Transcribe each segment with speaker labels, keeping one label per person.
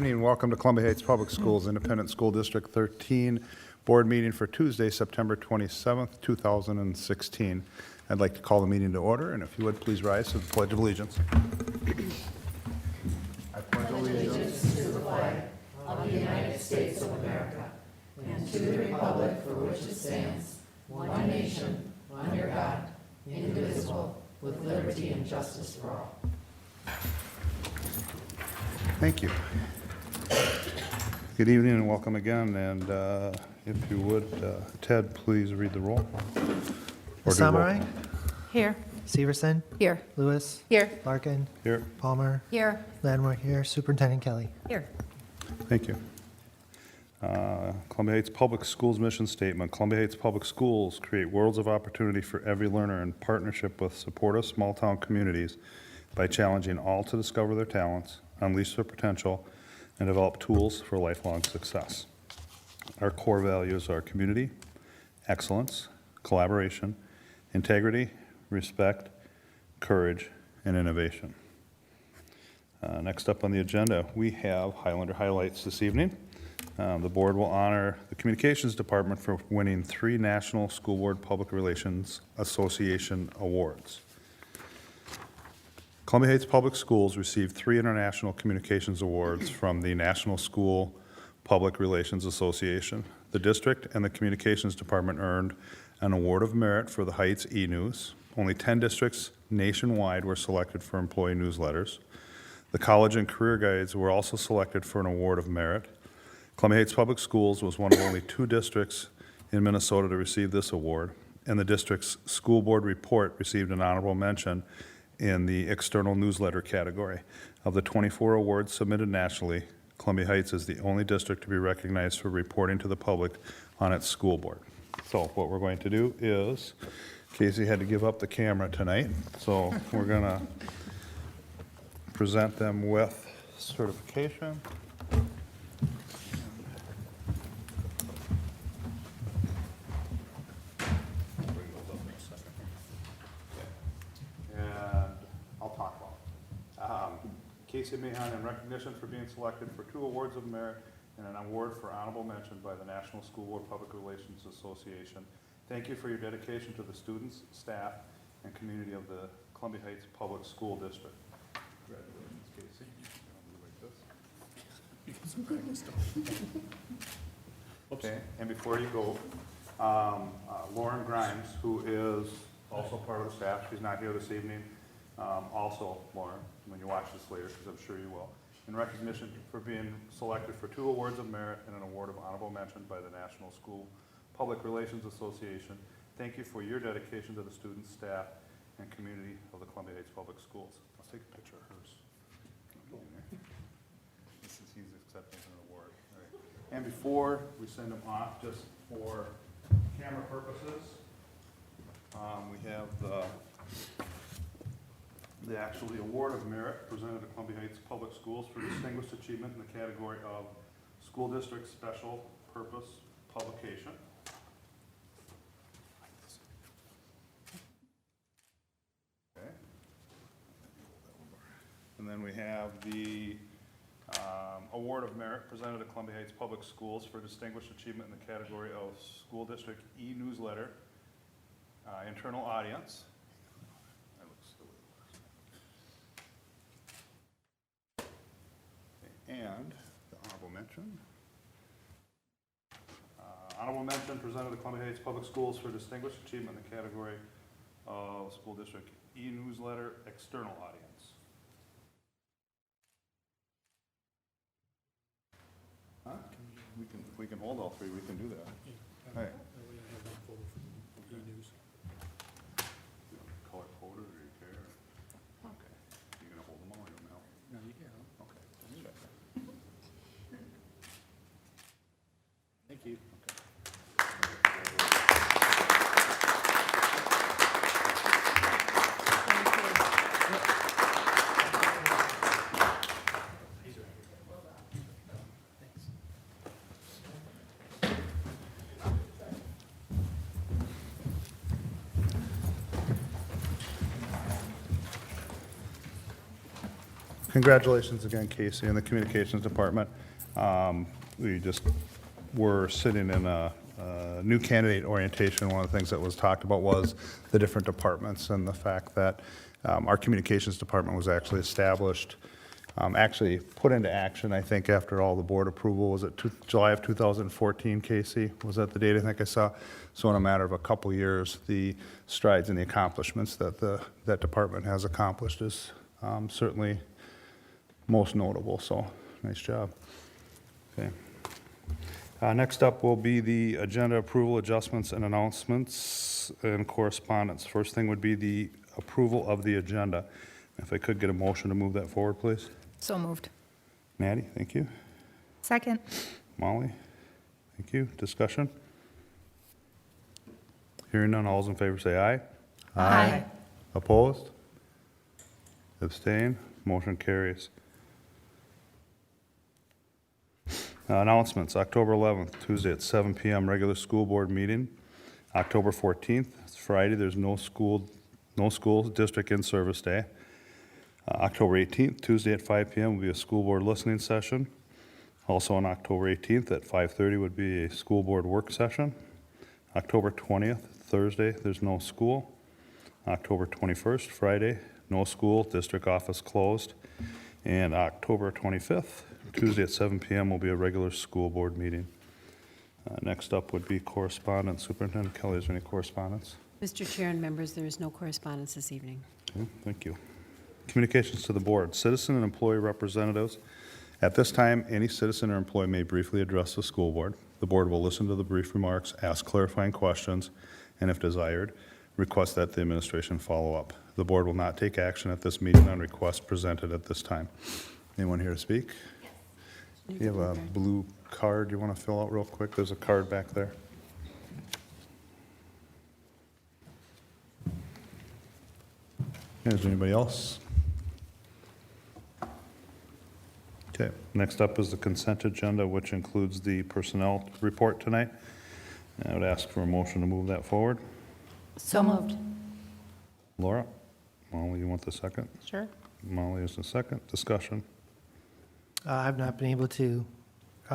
Speaker 1: evening. Welcome to Columbia Heights Public Schools Independent School District 13 Board Meeting for Tuesday, September 27th, 2016. I'd like to call the meeting to order, and if you would, please rise to the Pledge of Allegiance. I pledge allegiance
Speaker 2: to the flag of the United States of America and to the republic for which it stands, one nation, under God, indivisible, with liberty and justice for all.
Speaker 1: Thank you. Good evening and welcome again. And if you would, Ted, please read the roll.
Speaker 3: Samurai?
Speaker 4: Here.
Speaker 3: Severson?
Speaker 4: Here.
Speaker 3: Lewis?
Speaker 4: Here.
Speaker 3: Larkin?
Speaker 1: Here.
Speaker 3: Palmer?
Speaker 4: Here.
Speaker 3: Landmark here. Superintendent Kelly?
Speaker 4: Here.
Speaker 1: Thank you. Columbia Heights Public Schools mission statement. Columbia Heights Public Schools create worlds of opportunity for every learner in partnership with supportive small-town communities by challenging all to discover their talents, unleash their potential, and develop tools for lifelong success. Our core values are community, excellence, collaboration, integrity, respect, courage, and innovation. Next up on the agenda, we have Highlander highlights this evening. The board will honor the Communications Department for winning 3 National School Board Public Relations Association awards. Columbia Heights Public Schools received 3 International Communications Awards from the National School Public Relations Association. The district and the Communications Department earned an Award of Merit for the Heights e-News. Only 10 districts nationwide were selected for employee newsletters. The college and career guides were also selected for an Award of Merit. Columbia Heights Public Schools was one of only 2 districts in Minnesota to receive this award, and the district's school board report received an honorable mention in the external newsletter category. Of the 24 awards submitted nationally, Columbia Heights is the only district to be recognized for reporting to the public on its school board. So what we're going to do is, Casey had to give up the camera tonight, so we're gonna present them with certification. Casey Mahan in recognition for being selected for 2 awards of merit and an award for honorable mention by the National School Board Public Relations Association. Thank you for your dedication to the students, staff, and community of the Columbia Heights Public School District. Congratulations, Casey. Okay, and before you go, Lauren Grimes, who is also part of the staff, she's not here this evening. Also, Lauren, when you watch this later, because I'm sure you will, in recognition for being selected for 2 awards of merit and an award of honorable mention by the National School Public Relations Association. Thank you for your dedication to the students, staff, and community of the Columbia Heights Public Schools. Let's take a picture of hers. This is, he's accepting an award. All right. And before we send them off, just for camera purposes, we have the actually Award of Merit presented to Columbia Heights Public Schools for distinguished achievement in the category of School District Special Purpose Publication. Okay. And then we have the Award of Merit presented to Columbia Heights Public Schools for distinguished achievement in the category of School District e-Newsletter Internal Audience. And the honorable mention. Honorable mention presented to Columbia Heights Public Schools for distinguished achievement in the category of School District e-Newsletter External Audience. Huh? We can hold all 3. We can do that. All right. Color coded, or you care? Okay. You're gonna hold them all in your mouth.
Speaker 5: No, you can.
Speaker 1: Okay. Check.
Speaker 5: Thank you.
Speaker 1: Congratulations again, Casey, and the Communications Department. We just were sitting in a new candidate orientation. One of the things that was talked about was the different departments and the fact that our Communications Department was actually established, actually put into action, I think, after all the board approval. Was it July of 2014, Casey? Was that the date I think I saw? So in a matter of a couple years, the strides and the accomplishments that that department has accomplished is certainly most notable, so nice job. Okay. Next up will be the agenda approval, adjustments, and announcements and correspondence. First thing would be the approval of the agenda. If I could get a motion to move that forward, please.
Speaker 4: So moved.
Speaker 1: Maddie, thank you.
Speaker 4: Second.
Speaker 1: Molly, thank you. Discussion? Hearing none, all those in favor say aye.
Speaker 4: Aye.
Speaker 1: Opposed? Abstain? Motion carries. Announcements, October 11th, Tuesday at 7 p.m., regular school board meeting. October 14th, it's Friday, there's no school district in-service day. October 18th, Tuesday at 5 p.m. will be a school board listening session. Also on October 18th at 5:30 would be a school board work session. October 20th, Thursday, there's no school. October 21st, Friday, no school, district office closed. And October 25th, Tuesday at 7 p.m. will be a regular school board meeting. Next up would be correspondence. Superintendent Kelly, is there any correspondence?
Speaker 6: Mr. Chair and members, there is no correspondence this evening.
Speaker 1: Okay, thank you. Communications to the board. Citizen and employee representatives. At this time, any citizen or employee may briefly address the school board. The board will listen to the brief remarks, ask clarifying questions, and if desired, request that the administration follow up. The board will not take action at this meeting on requests presented at this time. Anyone here to speak? You have a blue card you want to fill out real quick? There's a card back there. Is there anybody else? Okay, next up is the consent agenda, which includes the personnel report tonight. I would ask for a motion to move that forward.
Speaker 4: So moved.
Speaker 1: Laura? Molly, you want the second?
Speaker 4: Sure.
Speaker 1: Molly is the second. Discussion?
Speaker 3: I've not been able to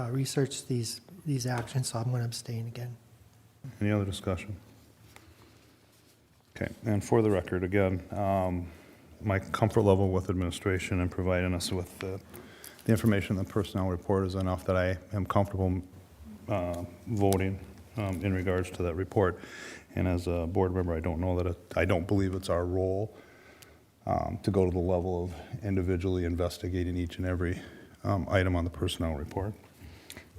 Speaker 3: research these actions, so I'm going to abstain again.
Speaker 1: Any other discussion? Okay, and for the record, again, my comfort level with administration and providing us with the information in the personnel report is enough that I am comfortable voting in regards to that report. And as a board member, I don't know that I don't believe it's our role to go to the level of individually investigating each and every item on the personnel report.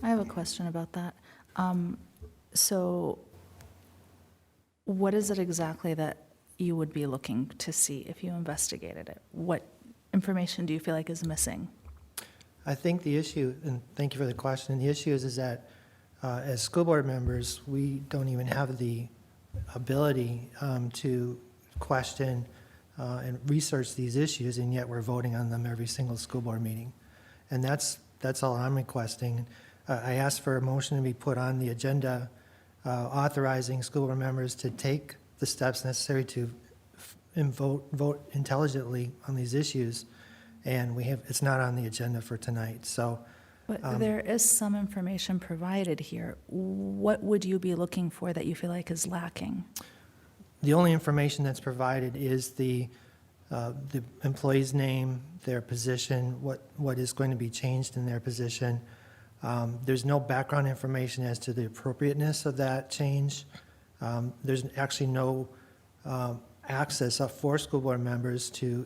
Speaker 7: I have a question about that. So what is it exactly that you would be looking to see if you investigated it? What information do you feel like is missing?
Speaker 3: I think the issue, and thank you for the question, the issue is that as school board members, we don't even have the ability to question and research these issues, and yet we're voting on them every single school board meeting. And that's all I'm requesting. I asked for a motion to be put on the agenda authorizing school board members to take the steps necessary to vote intelligently on these issues, and it's not on the agenda for tonight. So
Speaker 7: But there is some information provided here. What would you be looking for that you feel like is lacking?
Speaker 3: the only information that's provided is the employee's name, their position, what is going to be changed in their position. There's no background information as to the appropriateness of that change. There's actually no access for school board members to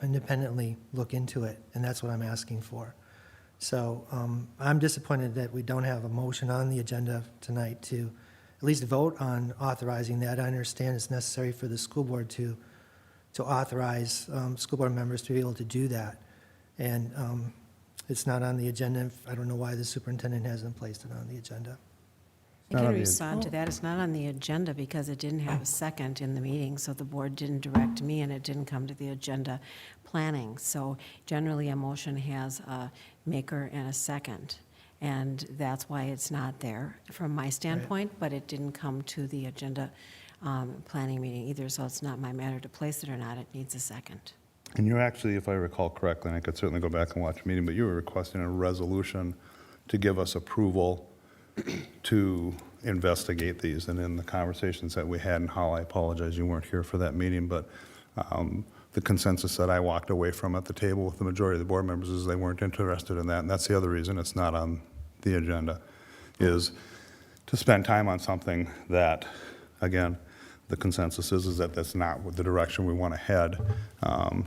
Speaker 3: independently look into it, and that's what I'm asking for. So I'm disappointed that we don't have a motion on the agenda tonight to at least vote on authorizing that. I understand it's necessary for the school board to authorize school board members to be able to do that. And it's not on the agenda. I don't know why the superintendent hasn't placed it on the agenda.
Speaker 6: I can respond to that. It's not on the agenda because it didn't have a second in the meeting, so the board didn't direct me, and it didn't come to the agenda planning. So generally, a motion has a maker and a second, and that's why it's not there from my standpoint, but it didn't come to the agenda planning meeting either, so it's not my matter to place it or not. It needs a second.
Speaker 1: And you actually, if I recall correctly, and I could certainly go back and watch the meeting, but you were requesting a resolution to give us approval to investigate these. And in the conversations that we had, and Hal, I apologize, you weren't here for that meeting, but the consensus that I walked away from at the table with the majority of the board members is they weren't interested in that. And that's the other reason it's not on the agenda, is to spend time on something that, again, the consensus is that that's not the direction we want to head.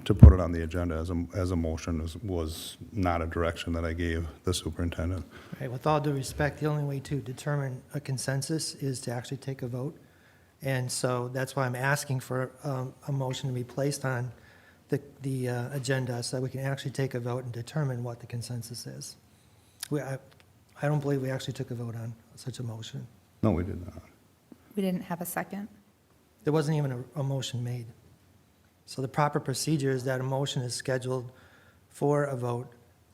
Speaker 1: To put it on the agenda as a motion was not a direction that I gave the superintendent.
Speaker 3: Right, with all due respect, the only way to determine a consensus is to actually take a vote. And so that's why I'm asking for a motion to be placed on the agenda so that we can actually take a vote and determine what the consensus is. I don't believe we actually took a vote on such a motion.
Speaker 1: No, we did not.
Speaker 4: We didn't have a second.
Speaker 3: There wasn't even a motion made. So the proper procedure is that a motion is scheduled for a vote,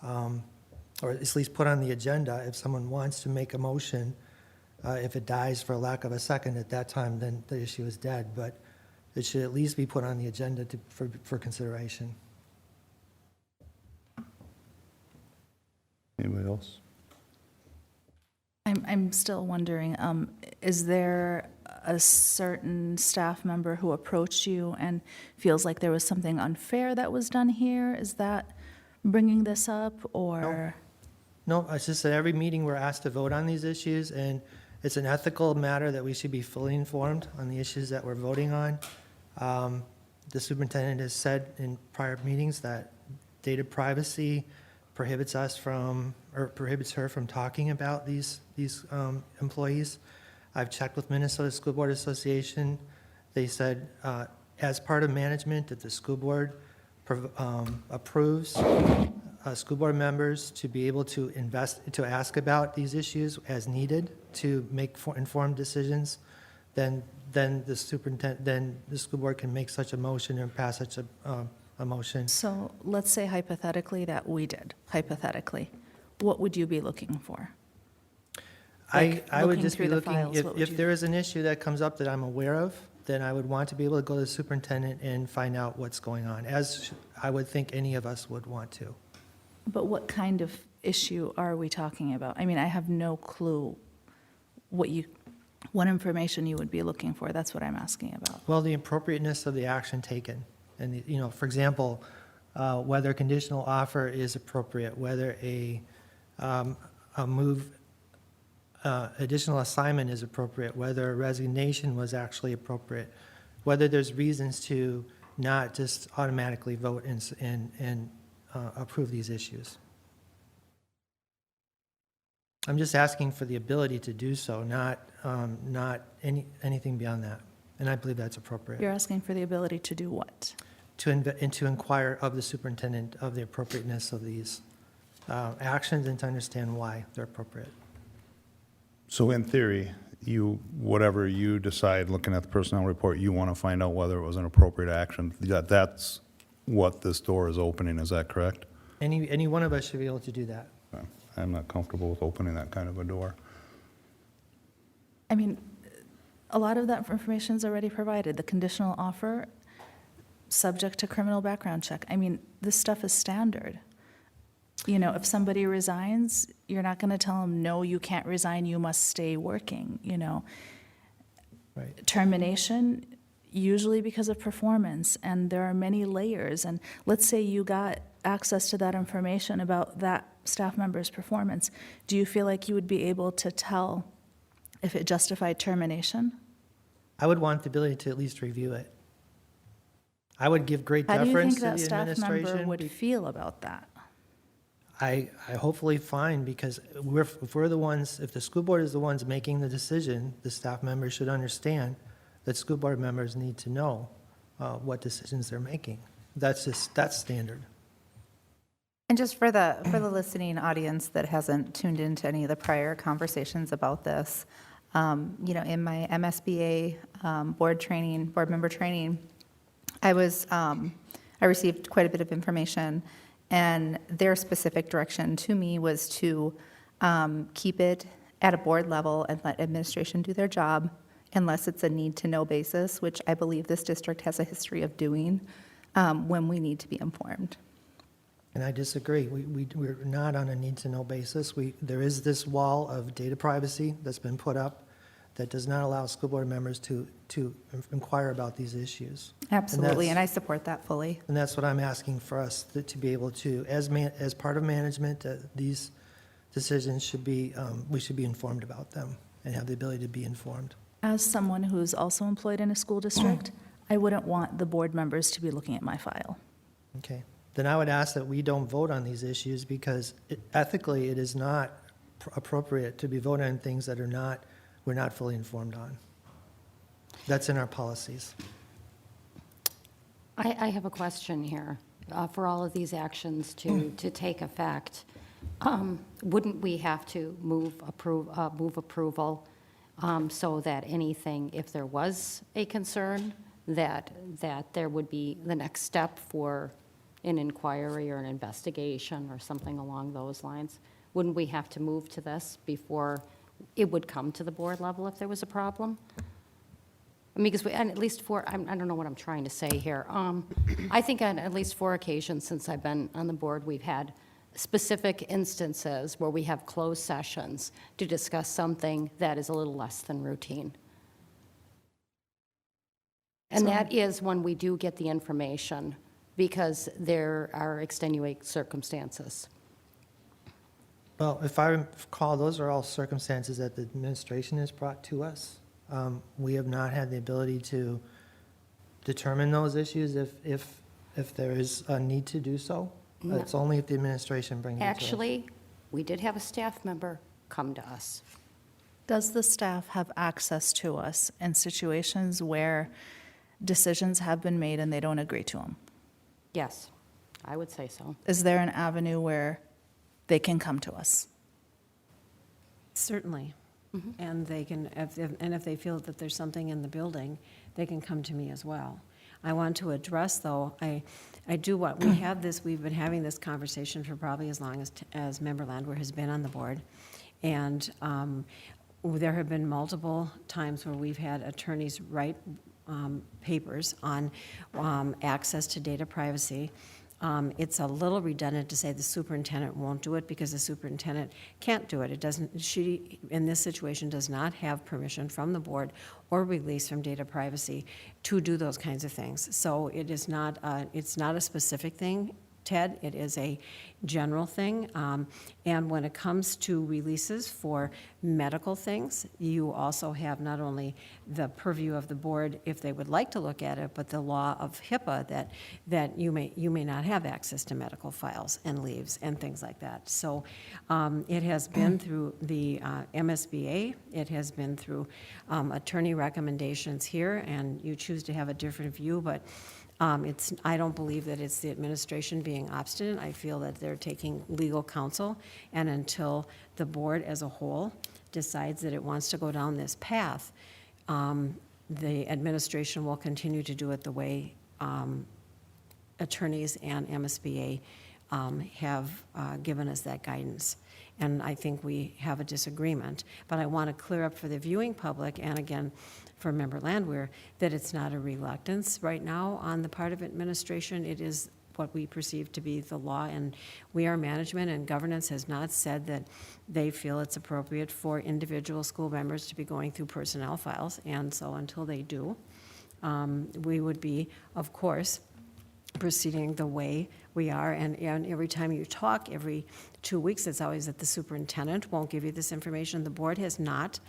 Speaker 3: or at least put on the agenda. If someone wants to make a motion, if it dies for lack of a second at that time, then the issue is dead. But it should at least be put on the agenda for consideration.
Speaker 1: Anybody else?
Speaker 7: I'm still wondering, is there a certain staff member who approached you and feels like there was something unfair that was done here? Is that bringing this up, or?
Speaker 3: No, it's just that every meeting we're asked to vote on these issues, and it's an ethical matter that we should be fully informed on the issues that we're voting on. The superintendent has said in prior meetings that data privacy prohibits us from, or prohibits her from talking about these employees. I've checked with Minnesota School Board Association. They said, as part of management, that the school board approves school board members to be able to ask about these issues as needed to make informed decisions. Then the school board can make such a motion and pass such a motion.
Speaker 7: So let's say hypothetically that we did, hypothetically. What would you be looking for?
Speaker 3: I would
Speaker 7: looking
Speaker 3: just be
Speaker 7: through the
Speaker 3: looking,
Speaker 7: files, what would
Speaker 3: if
Speaker 7: you-
Speaker 3: there is an issue that comes up that I'm aware of, then I would want to be able to go to the superintendent and find out what's going on, as I would think any of us would want to.
Speaker 7: But what kind of issue are we talking about? I mean, I have no clue what information you would be looking for. That's what I'm asking about.
Speaker 3: Well, the appropriateness of the action taken. And, for example, whether a conditional offer is appropriate, whether a additional assignment is appropriate, whether a resignation was actually appropriate, whether there's reasons to not just automatically vote and approve these issues. I'm just asking for the ability to do so, not anything beyond that. And I believe that's appropriate.
Speaker 7: You're asking for the ability to do what?
Speaker 3: To inquire of the superintendent of the appropriateness of these actions and to understand why they're appropriate.
Speaker 1: So in theory, whatever you decide, looking at the personnel report, you want to find out whether it was an appropriate action. That's what this door is opening, is that correct?
Speaker 3: Any one of us should be able to do that.
Speaker 1: I'm not comfortable with opening that kind of a door.
Speaker 7: I mean, a lot of that information is already provided. The conditional offer, subject to criminal background check. I mean, this stuff is standard. If somebody resigns, you're not going to tell them, no, you can't resign, you must stay working,
Speaker 3: Right.
Speaker 7: Termination, usually because of performance, and there are many layers. And let's say you got access to that information about that staff member's performance. Do you feel like you would be able to tell if it justified termination?
Speaker 3: I would want the ability to at least review it. I would give great
Speaker 7: How do you
Speaker 3: deference
Speaker 7: think
Speaker 3: to
Speaker 7: that
Speaker 3: the
Speaker 7: staff member
Speaker 3: administration.
Speaker 7: would feel about that?
Speaker 3: I hopefully fine, because if we're the ones, if the school board is the ones making the decision, the staff members should understand that school board members need to know what decisions they're making. That's standard.
Speaker 4: And just for the listening audience that hasn't tuned into any of the prior conversations about this, in my MSBA board member training, I received quite a bit of information, and their specific direction to me was to keep it at a board level and let administration do their job unless it's a need-to-know basis, which I believe this district has a history of doing. when we need to be informed.
Speaker 3: And I disagree. We're not on a need-to-know basis. There is this wall of data privacy that's been put up that does not allow school board members to inquire about these issues.
Speaker 4: Absolutely, and
Speaker 3: that's-
Speaker 4: I support that fully.
Speaker 3: And that's what I'm asking for us to be able to, as part of management, these decisions should be, we should be informed about them and have the ability to be informed.
Speaker 7: As someone who's also employed in a school district, I wouldn't want the board members to be looking at my file.
Speaker 3: Okay. Then I would ask that we don't vote on these issues because ethically, it is not appropriate to be voting on things that we're not fully informed on. That's in our policies.
Speaker 2: I have a question here. For all of these actions to take effect, wouldn't we have to move approval so that anything, if there was a concern, that there would be the next step for an inquiry or an investigation or something along those lines? Wouldn't we have to move to this before it would come to the board level if there was a problem? I mean, because and at least I don't know what I'm trying to say here. I think on at least 4 occasions since I've been on the board, we've had specific instances where we have closed sessions to discuss something that is a little less than routine. And that is when we do get the information because there are extenuating circumstances.
Speaker 3: Well, if I recall, those are all circumstances that the administration has brought to us. We have not had the ability to determine those issues if there is a need to do so.
Speaker 2: No.
Speaker 3: It's only if the administration brings it to us.
Speaker 2: Actually, we did have a staff member come to us.
Speaker 7: Does the staff have access to us in situations where decisions have been made and they don't agree to them?
Speaker 2: Yes, I would say so.
Speaker 7: Is there an avenue where they can come to us?
Speaker 6: Certainly. And they can, if they feel that there's something in the building, they can come to me as well. I want to address, though, I do what, we've been having this conversation for probably as long as Member Landwehr has been on the board. And there have been multiple times where we've had attorneys write papers on access to data privacy. It's a little redundant to say the superintendent won't do it because the superintendent can't do it. She, in this situation, does not have permission from the board or release from data privacy to do those kinds of things. So it's not a specific thing, Ted. It is a general thing. And when it comes to releases for medical things, you also have not only the purview of the board if they would like to look at it, but the law of HIPAA that you may not have access to medical files and leaves and things like that. So it has been through the MSBA. It has been through attorney recommendations here, and you choose to have a different view, but I don't believe that it's the administration being obstinate. I feel that they're taking legal counsel, and until the board as a whole decides that it wants to go down this path, the administration will continue to do it the way attorneys and MSBA have given us that guidance. And I think we have a disagreement. But I want to clear up for the viewing public, and again, for Member Landwehr, that it's not a reluctance right now on the part of administration. It is what we perceive to be the law, and we are management, and governance has not said that they feel it's appropriate for individual school members to be going through personnel files. And so until they do, we would be, of course, proceeding the way we are. And every time you talk, every 2 weeks, it's always that the superintendent won't give you this information. The board has not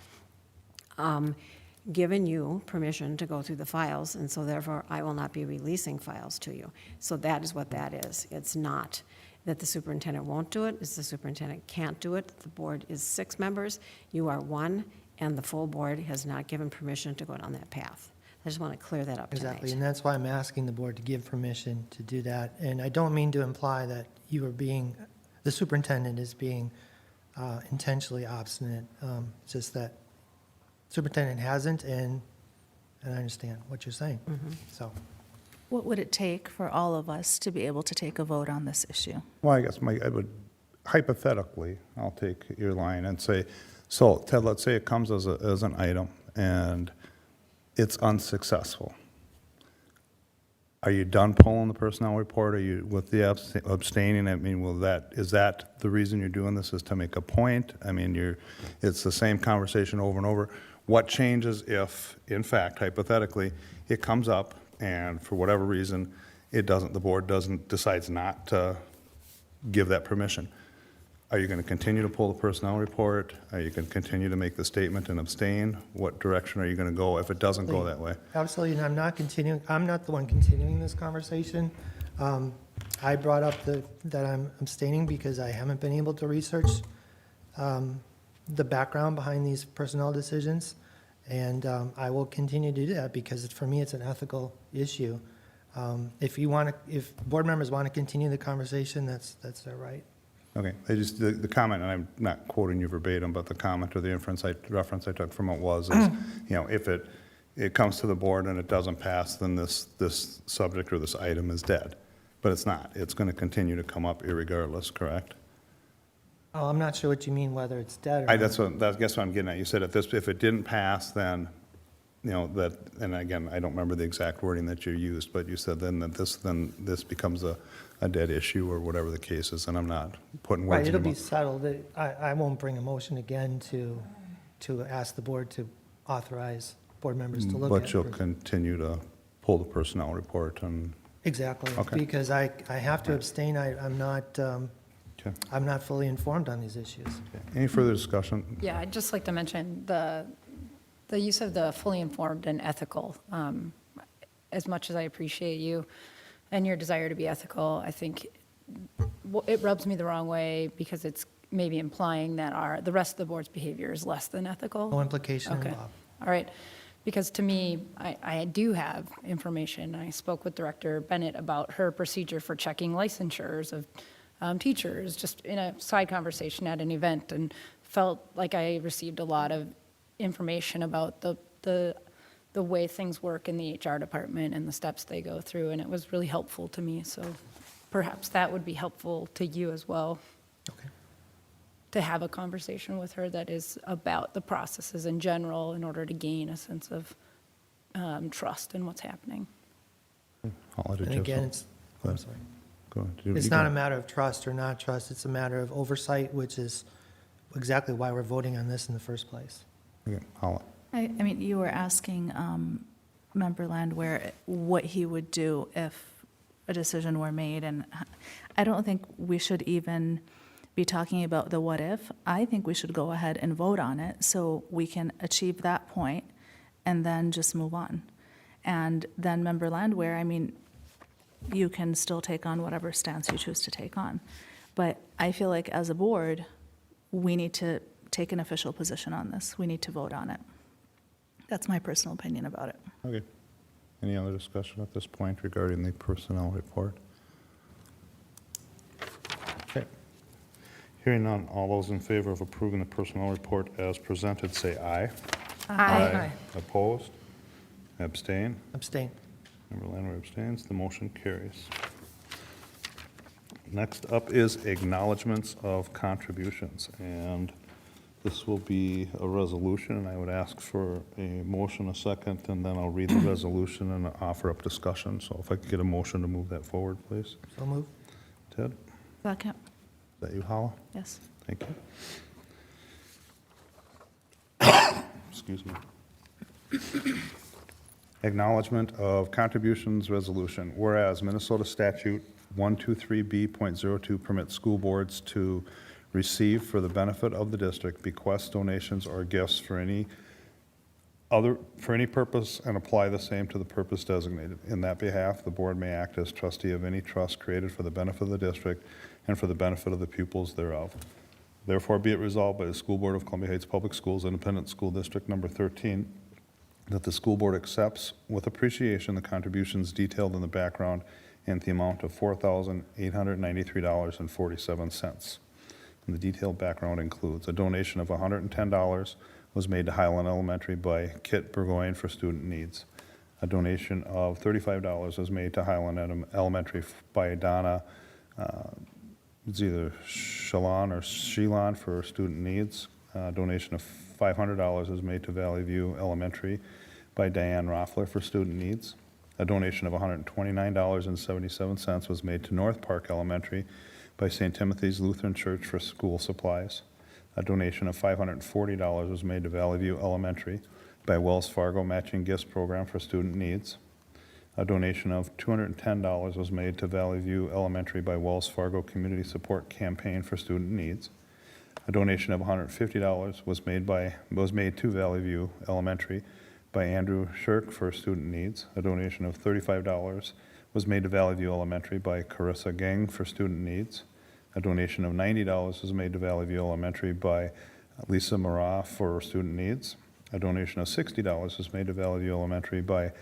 Speaker 6: given you permission to go through the files, and so therefore I will not be releasing files to you. So that is what that is. It's not that the superintendent won't do it, it's the superintendent can't do it. The board is 6 members, you are 1, and the full board has not given permission to go down that path. I just want to clear that up tonight.
Speaker 3: Exactly, and that's why I'm asking the board to give permission to do that. And I don't mean to imply that the superintendent is being intentionally obstinate. It's just that superintendent hasn't, and I understand what you're saying. So,
Speaker 7: What would it take for all of us to be able to take a vote on this issue?
Speaker 1: Well, I guess I would, hypothetically, I'll take your line and say, so Ted, let's say it comes as an item and it's unsuccessful. Are you done pulling the personnel report? Are you with the abstaining? I mean, is that the reason you're doing this, is to make a point? I mean, it's the same conversation over and over. What changes if, in fact, hypothetically, it comes up and for whatever reason, the board decides not to give that permission? Are you going to continue to pull the personnel report? Are you going to continue to make the statement and abstain? What direction are you going to go if it doesn't go that way?
Speaker 3: Absolutely, and I'm not the one continuing this conversation. I brought up that I'm abstaining because I haven't been able to research the background behind these personnel decisions, and I will continue to do that because for me, it's an ethical issue. If board members want to continue the conversation, that's their right.
Speaker 1: Okay, the comment, and I'm not quoting you verbatim, but the comment or the reference I took from it is, if it comes to the board and it doesn't pass, then this subject or this item is dead. But it's not. It's going to continue to come up irregardless, correct?
Speaker 3: Oh, I'm not sure what you mean, whether it's dead or not.
Speaker 1: That's what I'm getting at. You said if it didn't pass, then, that, and again, I don't remember the exact wording that you used, but you said then this becomes a dead issue or whatever the case is, and I'm not putting words
Speaker 3: Right,
Speaker 1: in
Speaker 3: it'll
Speaker 1: your
Speaker 3: be
Speaker 1: mouth.
Speaker 3: settled. I won't bring a motion again to ask the board to authorize board members to look at.
Speaker 1: But you'll continue to pull the personnel report and,
Speaker 3: Exactly,
Speaker 1: Okay.
Speaker 3: because I have to abstain. I'm not fully informed on these issues.
Speaker 1: any further discussion?
Speaker 2: Yeah, I'd just like to mention the use of the fully informed and ethical. As much as I appreciate you and your desire to be ethical, I think it rubs me the wrong way because it's maybe implying that the rest of the board's behavior is less than ethical.
Speaker 3: No implication
Speaker 2: Okay,
Speaker 3: involved.
Speaker 2: all right. Because to me, I do have information. I spoke with Director Bennett about her procedure for checking licensures of teachers, just in a side conversation at an event, and felt like I received a lot of information about the way things work in the HR department and the steps they go through, and it was really helpful to me. So perhaps that would be helpful to you as well.
Speaker 3: Okay.
Speaker 2: To have a conversation with her that is about the processes in general in order to gain a sense of trust in what's happening.
Speaker 1: I'll let it
Speaker 3: And
Speaker 1: just-
Speaker 3: again,
Speaker 1: Go
Speaker 3: I'm
Speaker 1: ahead.
Speaker 3: sorry.
Speaker 1: Go ahead. You
Speaker 3: It's
Speaker 1: go.
Speaker 3: not a matter of trust or not trust. It's a matter of oversight, which is exactly why we're voting on this in the first place.
Speaker 1: Okay, I'll-
Speaker 7: I mean, you were asking Member Landwehr what he would do if a decision were made, and I don't think we should even be talking about the what if. I think we should go ahead and vote on it so we can achieve that point and then just move on. And then Member Landwehr, I mean, you can still take on whatever stance you choose to take on. But I feel like as a board, we need to take an official position on this. We need to vote on it. That's my personal opinion about it.
Speaker 1: Okay. Any other discussion at this point regarding the personnel report? Okay. Hearing none, all those in favor of approving the personnel report as presented, say aye.
Speaker 3: Aye.
Speaker 1: Opposed? Abstain?
Speaker 3: Abstain.
Speaker 1: Member Landwehr abstains. The motion carries. Next up is acknowledgments of contributions, and this will be a resolution, and I would ask for a motion, a second, and then I'll read the resolution and offer up discussion. So if I could get a motion to move that forward, please.
Speaker 3: So move.
Speaker 1: Ted?
Speaker 7: Second.
Speaker 1: Is that you, Hala?
Speaker 7: Yes.
Speaker 1: Thank you. Excuse me. Acknowledgement of contributions resolution. Whereas Minnesota statute 123B.02 permits school boards to receive for the benefit of the district bequests, donations, or gifts for any purpose and apply the same to the purpose designated. In that behalf, the board may act as trustee of any trust created for the benefit of the district and for the benefit of the pupils thereof. Therefore, be it resolved by the School Board of Columbia Heights Public Schools, Independent School District Number 13, that the school board accepts with appreciation the contributions detailed in the background in the amount of $4,893.47. And the detailed background includes a donation of $110 was made to Highlander Elementary by Kit Burgoyne for student needs. A donation of $35 was made to Highlander Elementary by Donna, it's either Shalon or Shilon for student needs. A donation of $500 was made to Valley View Elementary by Diane Roffler for student needs. A donation of $129.77 was made to North Park Elementary by St. Timothy's Lutheran Church for school supplies. A donation of $540 was made to Valley View Elementary by Wells Fargo Matching Gifts Program for student needs. A donation of $210 was made to Valley View Elementary by Wells Fargo Community Support Campaign for student needs. A donation of $150 was made to Valley View Elementary by Andrew Shirk for student needs. A donation of $35 was made to Valley View Elementary by Carissa Gang for student needs. A donation of $90 was made to Valley View Elementary by Lisa Mara for student needs. A donation of $60 was made to Valley View Elementary by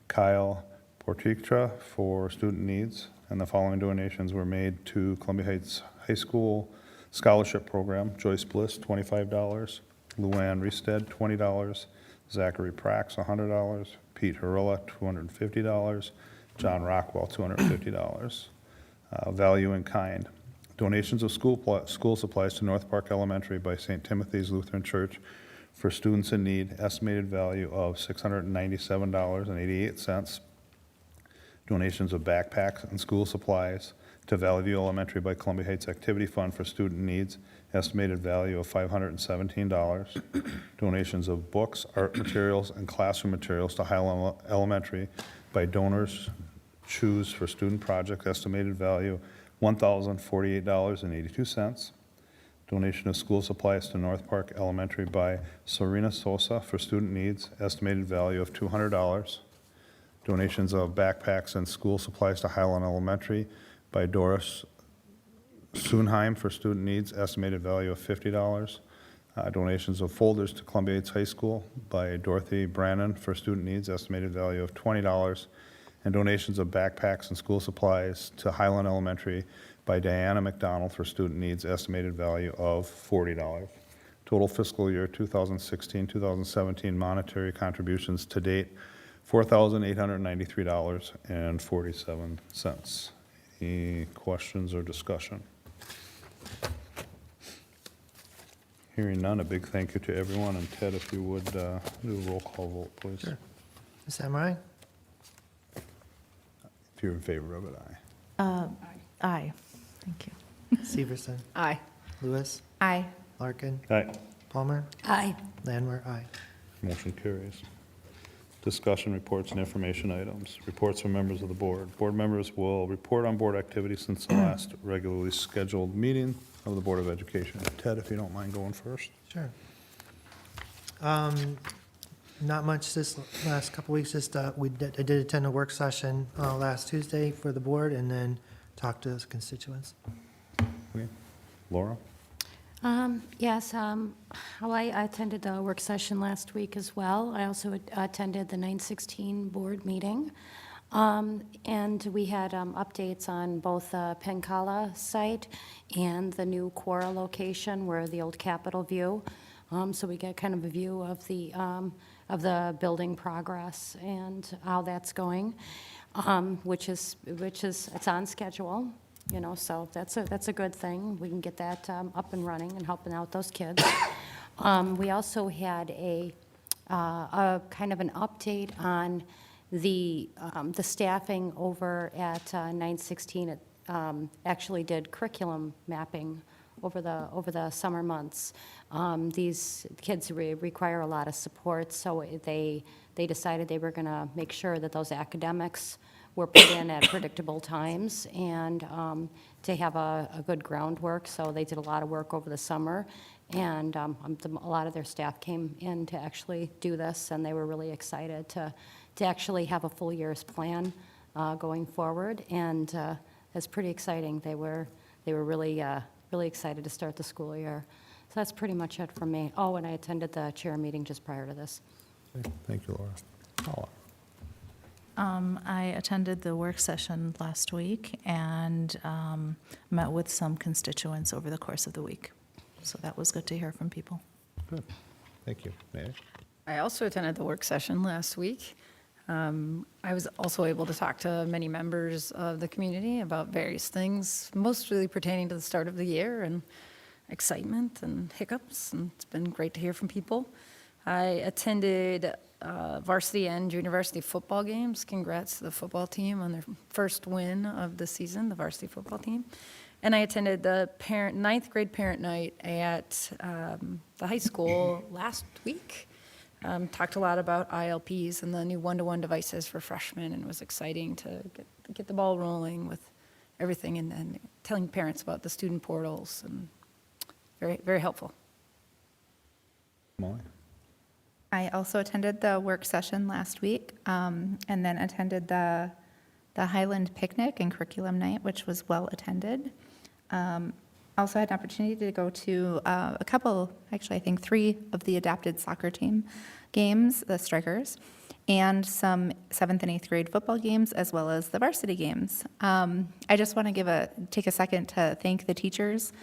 Speaker 1: Kyle Portiktra for student needs. And the following donations were made to Columbia Heights High School Scholarship Program: Joyce Bliss, $25, Luann Riestead, $20, Zachary Prax, $100, Pete Harilla, $250, John Rockwell, $250. Value in kind. Donations of school supplies to North Park Elementary by St. Timothy's Lutheran Church for students in need, estimated value of $697.88. Donations of backpacks and school supplies to Valley View Elementary by Columbia Heights Activity Fund for student needs, estimated value of $517. Donations of books, art materials, and classroom materials to Highlander Elementary by Donors Choose for student project, estimated value $1,048.82. Donation of school supplies to North Park Elementary by Serena Sosa for student needs, estimated value of $200. Donations of backpacks and school supplies to Highland Elementary by Doris Sunheim for student needs, estimated value of $50. Donations of folders to Columbia Heights High School by Dorothy Brannon for student needs, estimated value of $20. And donations of backpacks and school supplies to Highland Elementary by Diana McDonald for student needs, estimated value of $40. Total fiscal year 2016-2017 monetary contributions to date, $4,893.47. Any questions or discussion? Hearing none, a big thank you to everyone. And Ted, if you would do a roll call vote, please.
Speaker 3: Sure. Ms. Samurai?
Speaker 1: If you're in favor of it, aye.
Speaker 7: Aye. Thank you.
Speaker 3: Severson?
Speaker 2: Aye.
Speaker 3: Lewis?
Speaker 4: Aye.
Speaker 3: Larkin?
Speaker 1: Aye.
Speaker 3: Palmer?
Speaker 2: Aye.
Speaker 3: Landwehr? Aye.
Speaker 1: Motion carries. Discussion reports and information items. Reports from members of the board. Board members will report on board activities since the last regularly scheduled meeting of the Board of Education. Ted, if you don't mind going first.
Speaker 3: Sure. Not much this last couple weeks, just I did attend a work session last Tuesday for the board and then talked to those constituents.
Speaker 1: Okay. Laura?
Speaker 8: Yes, well, I attended the work session last week as well. I also attended the 916 board meeting. And we had updates on both the Pencala site and the new Quora location where the old Capitol view. So we get kind of a view of the building progress and how that's going, which is it's on schedule. You know, so that's a good thing. We can get that up and running and helping out those kids. We also had a kind of an update on the staffing over at 916. It actually did curriculum mapping over the summer months. These kids require a lot of support, so they decided they were going to make sure that those academics were put in at predictable times and to have a good groundwork. So they did a lot of work over the summer, and a lot of their staff came in to actually do this, and they were really excited to actually have a full year's plan going forward, and it's pretty exciting. They were really excited to start the school year. So that's pretty much it from me. Oh, and I attended the chair meeting just prior to this.
Speaker 1: Okay. Thank you, Laura. Paula?
Speaker 7: I attended the work session last week and met with some constituents over the course of the week. So that was good to hear from people.
Speaker 1: Good. Thank you. Mary?
Speaker 9: I also attended the work session last week. I was also able to talk to many members of the community about various things, mostly pertaining to the start of the year and excitement and hiccups, and it's been great to hear from people. I attended varsity and junior varsity football games. Congrats to the football team on their first win of the season, the varsity football team. And I attended the ninth grade parent night at the high school last week. Talked a lot about ILPs and the new one-to-one devices for freshmen, and it was exciting to get the ball rolling with everything, and telling parents about the student portals, and very, very helpful.
Speaker 1: Molly?
Speaker 4: I also attended the work session last week, and then attended the Highland picnic and curriculum night, which was well attended. Also had an opportunity to go to a couple, actually I think 3 of the adapted soccer team games, the Strikers, and some 7th and 8th grade football games, as well as the varsity games. I just want to take a second to thank the teachers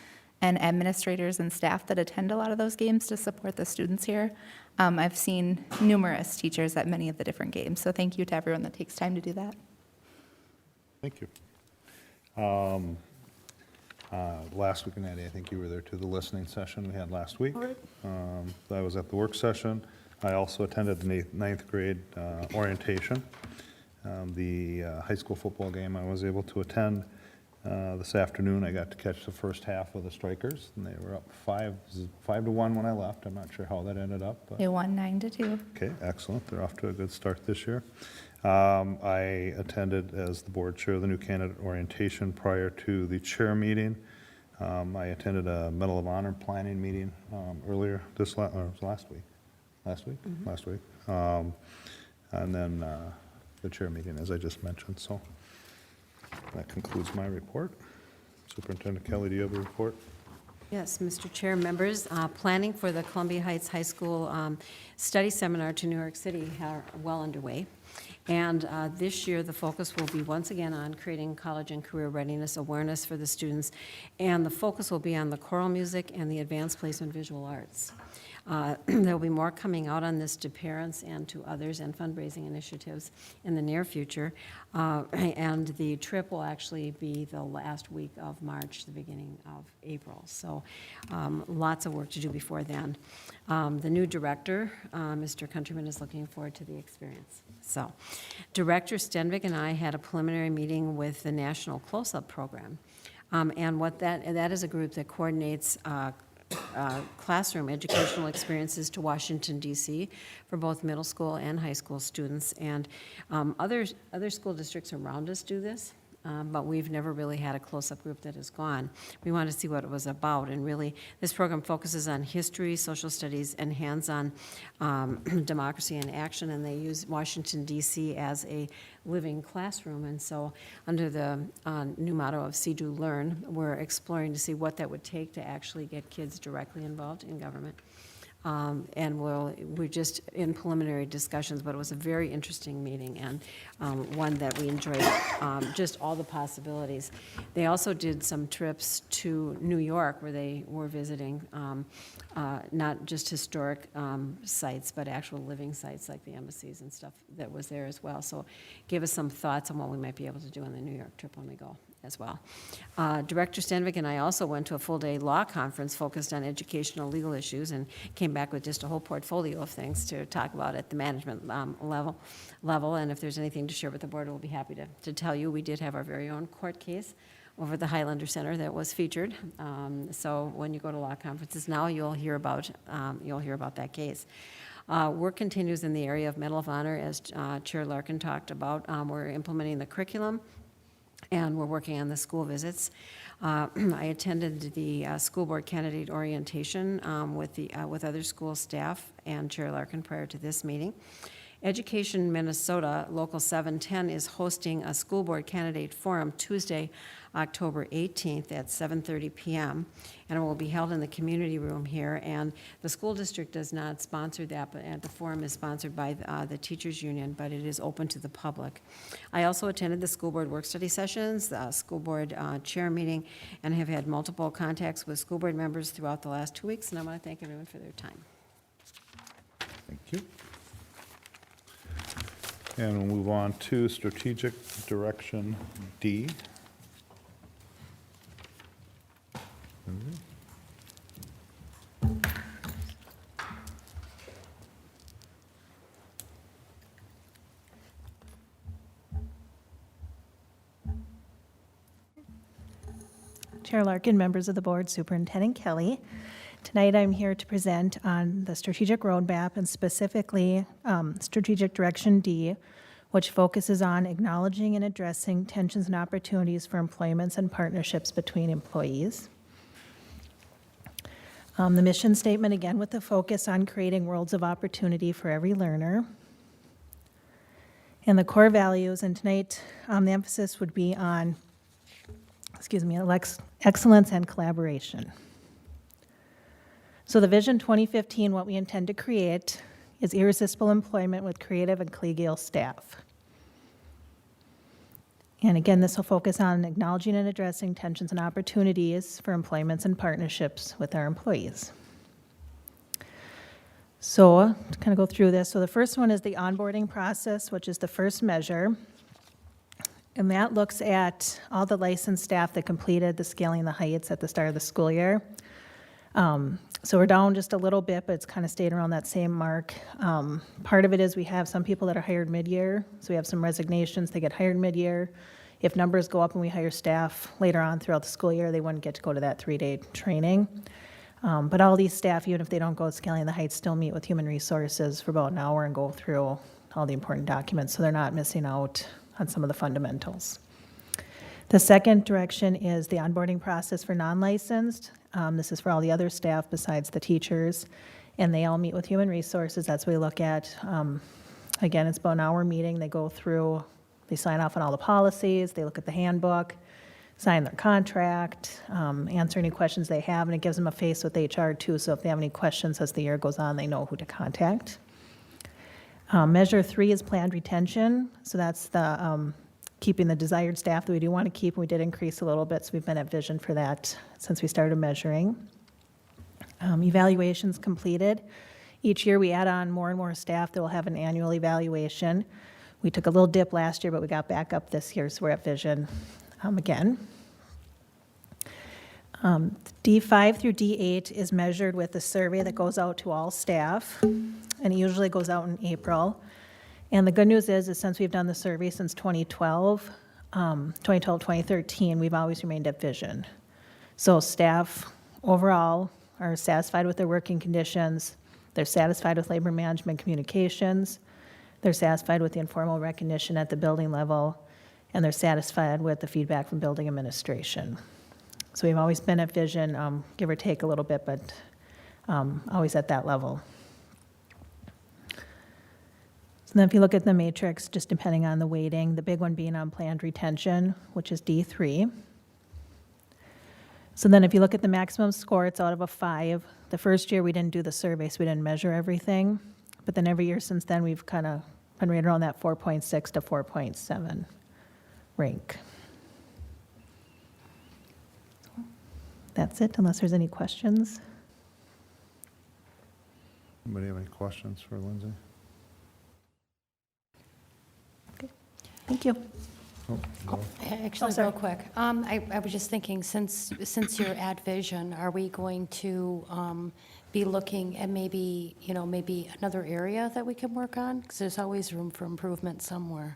Speaker 4: and administrators and staff that attend a lot of those games to support the students here. I've seen numerous teachers at many of the different games, so thank you to everyone that takes time to do that.
Speaker 1: Thank you. Last week, Natty, I think you were there too, the listening session we had last week. I was at the work session. I also attended the 9th grade orientation. The high school football game I was able to attend this afternoon. I got to catch the first half of the Strikers, and they were up 5-1 when I left. I'm not sure how that ended up, but
Speaker 4: They won 9-2.
Speaker 1: okay, excellent. They're off to a good start this year. I attended as the board chair the new candidate orientation prior to the chair meeting. I attended a Medal of Honor planning meeting earlier last week. Last week?
Speaker 6: Mm-hmm.
Speaker 1: Last week. And then the chair meeting, as I just mentioned. So that concludes my report. Superintendent Kelly, do you have a report?
Speaker 6: Yes, Mr. Chair, members, planning for the Columbia Heights High School study seminar to New York City are well underway. And this year, the focus will be once again on creating college and career readiness awareness for the students. And the focus will be on the choral music and the advanced placement visual arts. There will be more coming out on this to parents and to others, and fundraising initiatives in the near future. And the trip will actually be the last week of March, the beginning of April. So lots of work to do before then. The new director, Mr. Countryman, is looking forward to the experience. So Director Stenvik and I had a preliminary meeting with the National Close-Up Program. And what that is a group that coordinates classroom educational experiences to Washington, D.C. for both middle school and high school students. And other school districts around us do this, but we've never really had a close-up group that has gone. We wanted to see what it was about, and really, this program focuses on history, social studies, and hands-on democracy in action, and they use Washington, D.C. as a living classroom. And so under the new motto of See, Do, Learn, we're exploring to see what that would take to actually get kids directly involved in government. And we're just in preliminary discussions, but it was a very interesting meeting, and one that we enjoyed, just all the possibilities. They also did some trips to New York, where they were visiting not just historic sites, but actual living sites like the embassies and stuff that was there as well. So give us some thoughts on what we might be able to do on the New York trip when we go as well. Director Stenvik and I also went to a full-day law conference focused on educational legal issues, and came back with just a whole portfolio of things to talk about at the management level. And if there's anything to share with the board, we'll be happy to tell you. We did have our very own court case over the Highlander Center that was featured. So when you go to law conferences now, you'll hear about that case. Work continues in the area of Medal of Honor, as Chair Larkin talked about. We're implementing the curriculum, and we're working on the school visits. I attended the school board candidate orientation with other school staff and Chair Larkin prior to this meeting. Education Minnesota Local 710 is hosting a school board candidate forum Tuesday, October 18th at 7:30 p.m. and it will be held in the community room here. And the school district does not sponsor that, but the forum is sponsored by the teachers union, but it is open to the public. I also attended the school board work study sessions, the school board chair meeting, and have had multiple contacts with school board members throughout the last 2 weeks, and I want to thank everyone for their time.
Speaker 1: Thank you. And we'll move on to Strategic Direction D.
Speaker 10: Chair Larkin, members of the board, Superintendent Kelly. Tonight I'm here to present on the strategic roadmap and specifically Strategic Direction D, which focuses on acknowledging and addressing tensions and opportunities for employments and partnerships between employees. The mission statement, again, with the focus on creating worlds of opportunity for every learner. And the core values, and tonight the emphasis would be on, excellence and collaboration. So the Vision 2015, what we intend to create is irresistible employment with creative and collegial staff. And again, this will focus on acknowledging and addressing tensions and opportunities for employments and partnerships with our employees. So to kind of go through this, so the first one is the onboarding process, which is the first measure. And that looks at all the licensed staff that completed the Scaling the Heights at the start of the school year. So we're down just a little bit, but it's kind of stayed around that same mark. Part of it is we have some people that are hired mid-year, so we have some resignations, they get hired mid-year. If numbers go up and we hire staff later on throughout the school year, they wouldn't get to go to that 3-day training. But all these staff, even if they don't go to Scaling the Heights, still meet with Human Resources for about an hour and go through all the important documents, so they're not missing out on some of the fundamentals. The second direction is the onboarding process for non-licensed. This is for all the other staff besides the teachers, and they all meet with Human Resources. That's what we look at. Again, it's about an hour meeting. They go through, they sign off on all the policies, they look at the handbook, sign their contract, answer any questions they have, and it gives them a face with HR too, so if they have any questions as the year goes on, they know who to contact. Measure 3 is planned retention, so that's the keeping the desired staff that we do want to keep. We did increase a little bit, so we've been at vision for that since we started measuring. Evaluations completed. Each year we add on more and more staff that will have an annual evaluation. We took a little dip last year, but we got back up this year, so we're at vision again. D5 through D8 is measured with a survey that goes out to all staff, and it usually goes out in April. And the good news is since we've done the survey since 2012, 2013, we've always remained at vision. So staff overall are satisfied with their working conditions, they're satisfied with labor management communications, they're satisfied with the informal recognition at the building level, and they're satisfied with the feedback from building administration. So we've always been at vision, give or take a little bit, but always at that level. So then if you look at the matrix, just depending on the weighting, the big one being on planned retention, which is D3. So then if you look at the maximum score, it's out of a 5. The first year we didn't do the survey, so we didn't measure everything. But then every year since then, we've kind of been right around that 4.6 to 4.7 rank. That's it, unless there's any questions.
Speaker 1: Anybody have any questions for Lindsay?
Speaker 10: Thank you.
Speaker 1: Oh, no.
Speaker 8: Actually, real quick, I was just thinking, since you're at Vision, are we going to be looking at maybe another area that we can work on? Because there's always room for improvement somewhere.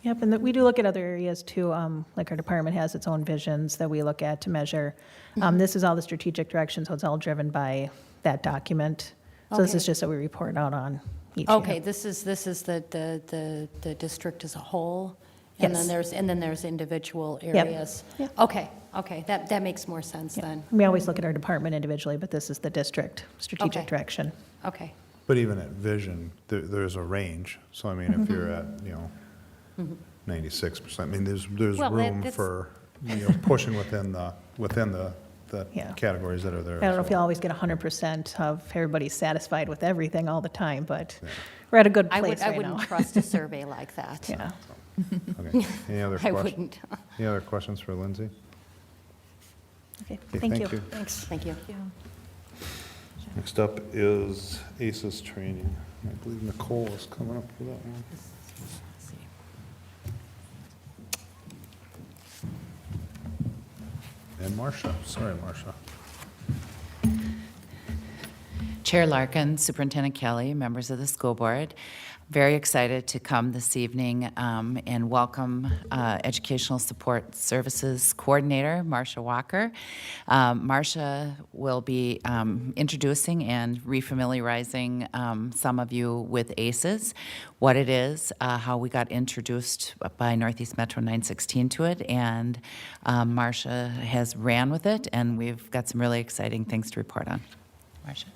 Speaker 10: Yep, and we do look at other areas too, like our department has its own visions that we look at to measure. This is all the strategic direction, so it's all driven by that document. So this is just what we report out on each year.
Speaker 8: Okay, this is the district as a whole? And
Speaker 10: Yes.
Speaker 8: then there's individual areas?
Speaker 10: Yep.
Speaker 8: Okay, that makes more sense then.
Speaker 10: We always look at our department individually, but this is the district strategic
Speaker 8: Okay.
Speaker 10: direction.
Speaker 8: Okay.
Speaker 1: But even at vision, there's a range. So I mean, if you're at, 96%, I mean, there's
Speaker 8: Well,
Speaker 1: room
Speaker 8: that's-
Speaker 1: for, pushing within the
Speaker 10: Yeah.
Speaker 1: categories that are there.
Speaker 10: I don't know if you'll always get 100% of everybody satisfied with everything all the time, but we're at a good place
Speaker 8: I
Speaker 10: right
Speaker 8: wouldn't
Speaker 10: now.
Speaker 8: trust a survey like that.
Speaker 10: Yeah.
Speaker 1: Okay. Any other
Speaker 8: I
Speaker 1: questions?
Speaker 8: wouldn't.
Speaker 1: Any other questions for Lindsay?
Speaker 10: Okay,
Speaker 1: Okay,
Speaker 10: thank you.
Speaker 8: Thanks. Thank you.
Speaker 1: Next up is ACES training. I believe Nicole is coming up for that one. And Marcia. Sorry, Marcia.
Speaker 11: Chair Larkin, Superintendent Kelly, members of the school board, very excited to come this evening and welcome Educational Support Services Coordinator, Marcia Walker. Marcia will be introducing and refamiliarizing some of you with ACEs, what it is, how we got introduced by Northeast Metro 916 to it, and Marcia has ran with it, and we've got some really exciting things to report on. Marcia.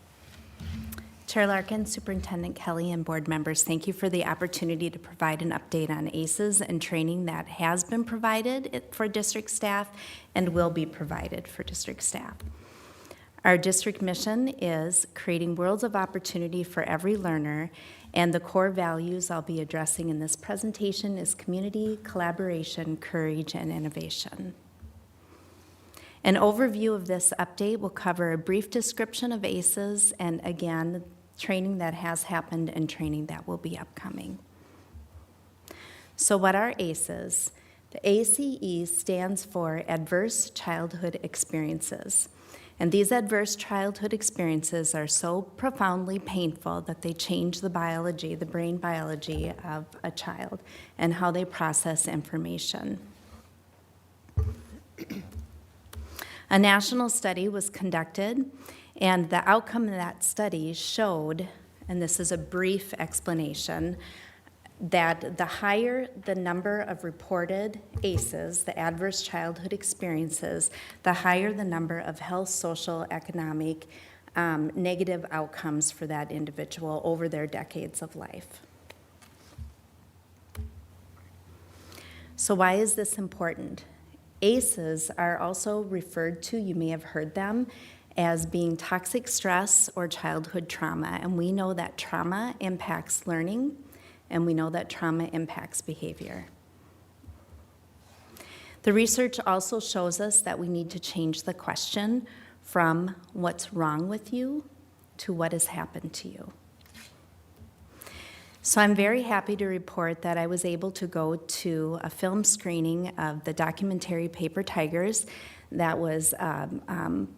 Speaker 12: Chair Larkin, Superintendent Kelly, and board members, thank you for the opportunity to provide an update on ACEs and training that has been provided for district staff and will be provided for district staff. Our district mission is creating worlds of opportunity for every learner, and the core values I'll be addressing in this presentation is community, collaboration, courage, and innovation. An overview of this update will cover a brief description of ACEs and, again, training that has happened and training that will be upcoming. So what are ACEs? The ACE stands for Adverse Childhood Experiences. And these adverse childhood experiences are so profoundly painful that they change the biology, the brain biology of a child and how they process information. A national study was conducted, and the outcome of that study showed, and this is a brief explanation, that the higher the number of reported ACEs, the adverse childhood experiences, the higher the number of health, social, economic, negative outcomes for that individual over their decades of life. So why is this important? ACEs are also referred to, you may have heard them, as being toxic stress or childhood trauma. And we know that trauma impacts learning, and we know that trauma impacts behavior. The research also shows us that we need to change the question from what's wrong with you to what has happened to you. So I'm very happy to report that I was able to go to a film screening of the documentary Paper Tigers. That was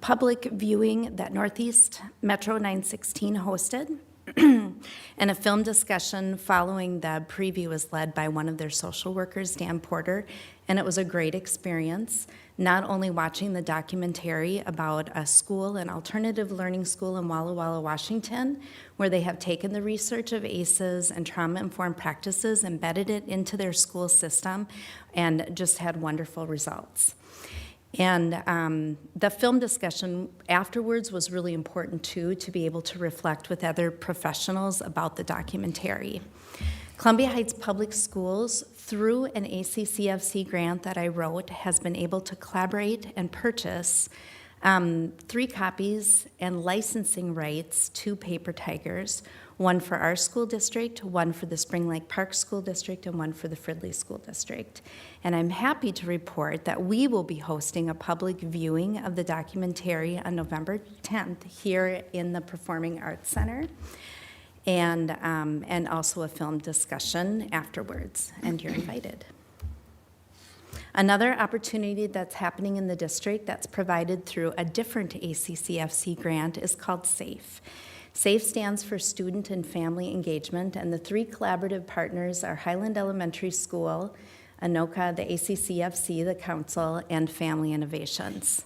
Speaker 12: public viewing that Northeast Metro 916 hosted. And a film discussion following the preview was led by one of their social workers, Dan Porter, and it was a great experience, not only watching the documentary about a school, an alternative learning school in Walla Walla, Washington, where they have taken the research of ACEs and trauma-informed practices, embedded it into their school system, and just had wonderful results. And the film discussion afterwards was really important, too, to be able to reflect with other professionals about the documentary. Columbia Heights Public Schools, through an ACCFC grant that I wrote, has been able to collaborate and purchase 3 copies and licensing rights to Paper Tigers, one for our school district, one for the Spring Lake Park School District, and one for the Fridley School District. And I'm happy to report that we will be hosting a public viewing of the documentary on November 10th here in the Performing Arts Center, and also a film discussion afterwards, and you're invited. Another opportunity that's happening in the district that's provided through a different ACCFC grant is called SAFE. SAFE stands for Student and Family Engagement, and the 3 collaborative partners are Highland Elementary School, Anoka, the ACCFC, the Council, and Family Innovations.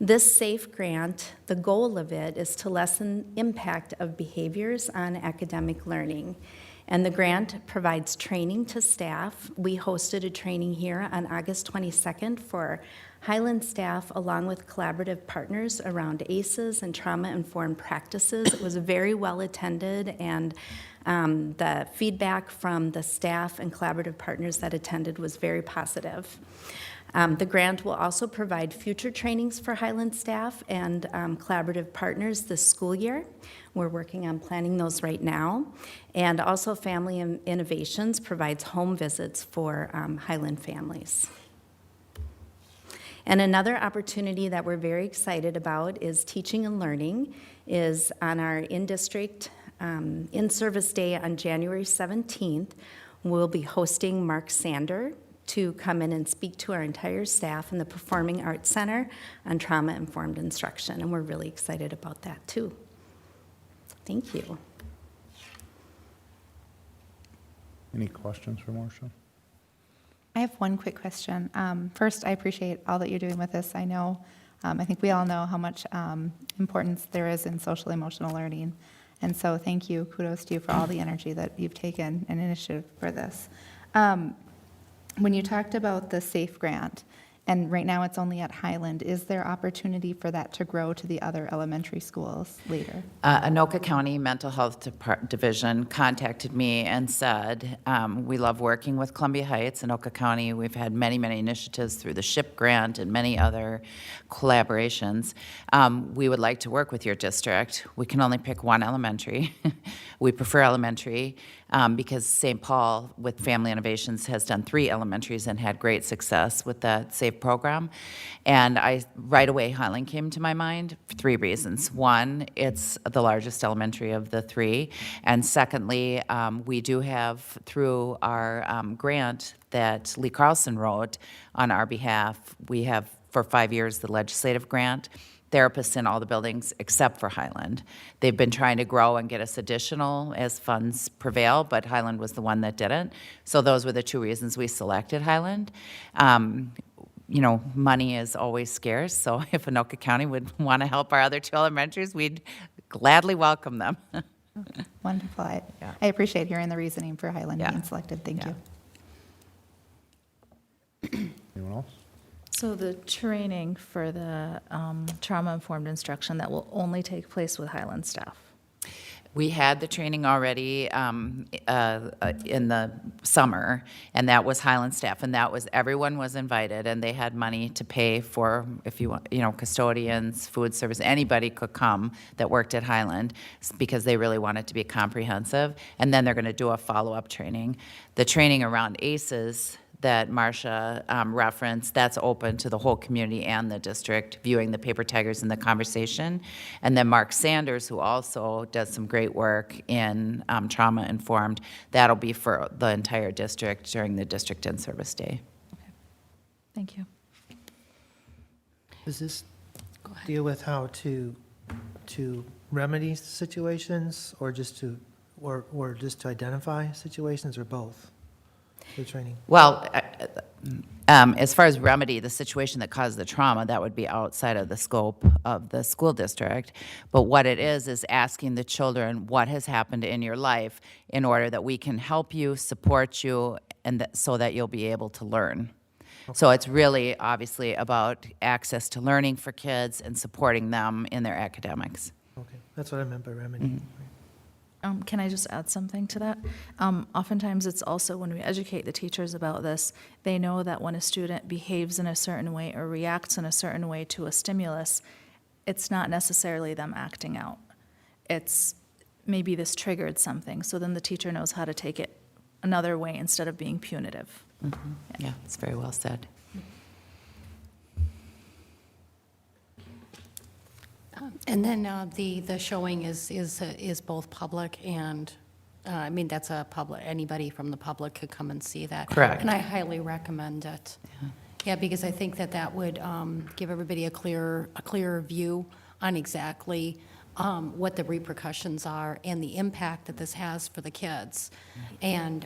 Speaker 12: This SAFE grant, the goal of it is to lessen impact of behaviors on academic learning. And the grant provides training to staff. We hosted a training here on August 22nd for Highland staff along with collaborative partners around ACEs and trauma-informed practices. It was very well attended, and the feedback from the staff and collaborative partners that attended was very positive. The grant will also provide future trainings for Highland staff and collaborative partners this school year. We're working on planning those right now. And also Family Innovations provides home visits for Highland families. And another opportunity that we're very excited about is Teaching and Learning is on our in-district in-service day on January 17th. We'll be hosting Mark Sander to come in and speak to our entire staff in the Performing Arts Center on trauma-informed instruction, and we're really excited about that too. Thank you.
Speaker 1: Any questions for Marcia?
Speaker 4: I have one quick question. First, I appreciate all that you're doing with this. I know, I think we all know how much importance there is in social emotional learning. And so thank you, kudos to you for all the energy that you've taken and initiative for this. When you talked about the SAFE grant, and right now it's only at Highland, is there opportunity for that to grow to the other elementary schools later?
Speaker 11: Anoka County Mental Health Division contacted me and said, we love working with Columbia Heights, Anoka County. We've had many, many initiatives through the SHIP grant and many other collaborations. We would like to work with your district. We can only pick one elementary. We prefer elementary because St. Paul, with Family Innovations, has done 3 elementaries and had great success with that SAFE program. And right away, Highland came to my mind for 3 reasons. One, it's the largest elementary of the 3. And secondly, we do have, through our grant that Lee Carlson wrote on our behalf, we have for 5 years the legislative grant, therapists in all the buildings except for Highland. They've been trying to grow and get us additional as funds prevail, but Highland was the one that didn't. So those were the 2 reasons we selected Highland. You know, money is always scarce, so if Anoka County would want to help our other 2 elementaries, we'd gladly welcome them.
Speaker 4: Wonderful. I
Speaker 11: Yeah.
Speaker 4: appreciate hearing the reasoning for Highland
Speaker 11: Yeah.
Speaker 4: being selected. Thank
Speaker 11: Yeah.
Speaker 4: you.
Speaker 1: Anyone else?
Speaker 7: So the training for the trauma-informed instruction, that will only take place with Highland staff?
Speaker 11: We had the training already in the summer, and that was Highland staff, and that was, everyone was invited, and they had money to pay for, if you want, you know, custodians, food service, anybody could come that worked at Highland, because they really wanted to be comprehensive, and then they're going to do a follow-up training. The training around ACEs that Marcia referenced, that's open to the whole community and the district, viewing the paper tigers in the conversation. And then Mark Sanders, who also does some great work in trauma-informed, that'll be for the entire district during the district in-service day.
Speaker 7: Thank you.
Speaker 3: Does this deal with how to remedy situations, or just to identify situations, or both? The training.
Speaker 11: Well, as far as remedy, the situation that caused the trauma, that would be outside of the scope of the school district. But what it is asking the children what has happened in your life in order that we can help you, support you, and so that you'll be able to learn. Okay. So it's really obviously about access to learning for kids and supporting them in their academics.
Speaker 3: Okay, that's what I meant by remedy.
Speaker 11: Mm-hmm.
Speaker 7: Can I just add something to that? Oftentimes, it's also when we educate the teachers about this, they know that when a student behaves in a certain way or reacts in a certain way to a stimulus, it's not necessarily them acting out. It's maybe this triggered something, so then the teacher knows how to take it another way instead of being punitive.
Speaker 11: Mm-hmm. Yeah, it's very well said.
Speaker 8: And then the showing is both public and, I mean, that's a public, anybody from the public could come and see that.
Speaker 11: Correct.
Speaker 8: And I highly recommend it. Yeah, because I think that would give everybody a clearer view on exactly what the repercussions are and the impact that this has for the kids. And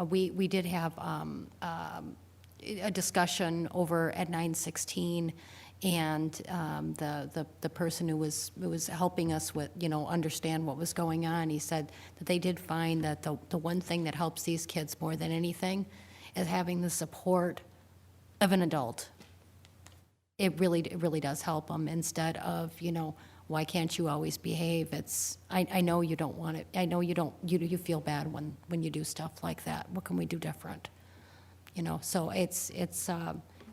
Speaker 8: we did have a discussion over at 916, and the person who was helping us with, you know, understand what was going on, he said that they did find that the one thing that helps these kids more than anything is having the support of an adult. It really does help them, instead of, you know, why can't you always behave? It's, I know you don't want it. I know you don't, you feel bad when you do stuff like that. What can we do different? You know, so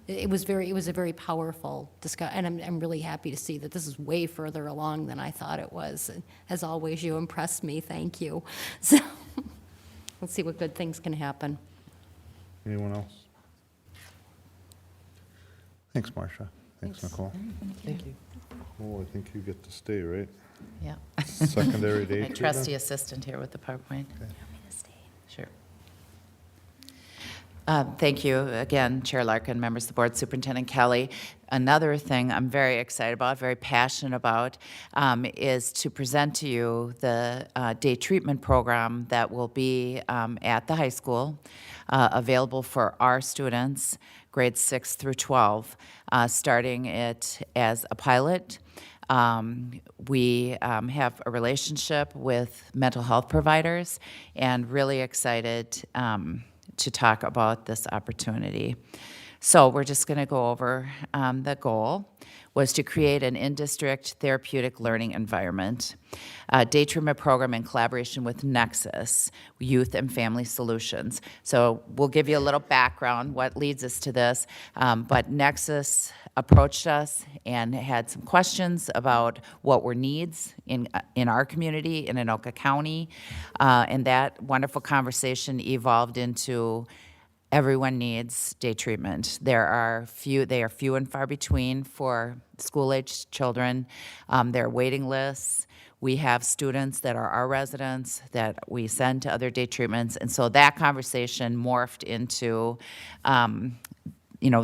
Speaker 8: it was a very powerful discussion, and I'm really happy to see that this is way further along than I thought it was. And as always, you impressed me. Thank you. So let's see what good things can happen.
Speaker 1: Anyone else? Thanks, Marcia. Thanks, Nicole.
Speaker 3: Thank you.
Speaker 1: Oh, I think you get to stay, right?
Speaker 11: Yeah.
Speaker 1: Secondary date.
Speaker 11: My trusty assistant here with the PowerPoint.
Speaker 1: Okay.
Speaker 11: Sure. Thank you again, Chair Larkin, members of the board, Superintendent Kelly. Another thing I'm very excited about, very passionate about, is to present to you the day treatment program that will be at the high school, available for our students, grades 6 through 12, starting it as a pilot. We have a relationship with mental health providers and really excited to talk about this opportunity. So we're just going to go over the goal was to create an in-district therapeutic learning environment, a day treatment program in collaboration with Nexus, Youth and Family Solutions. So we'll give you a little background, what leads us to this, but Nexus approached us and had some questions about what were needs in our community in Anoka County, and that wonderful conversation evolved into everyone needs day treatment. They are few and far between for school-aged children. There are waiting lists. We have students that are our residents that we send to other day treatments, and so that conversation morphed into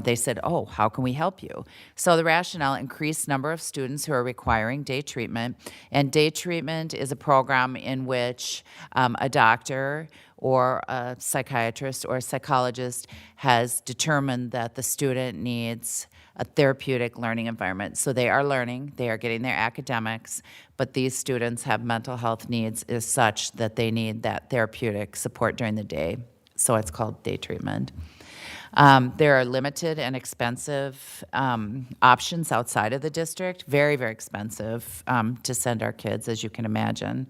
Speaker 11: they said, oh, how can we help you? So the rationale, increased number of students who are requiring day treatment. And day treatment is a program in which a doctor or a psychiatrist or a psychologist has determined that the student needs a therapeutic learning environment. So they are learning, they are getting their academics, but these students have mental health needs as such that they need that therapeutic support during the day. So it's called day treatment. There are limited and expensive options outside of the district, very, very expensive to send our kids, as you can imagine.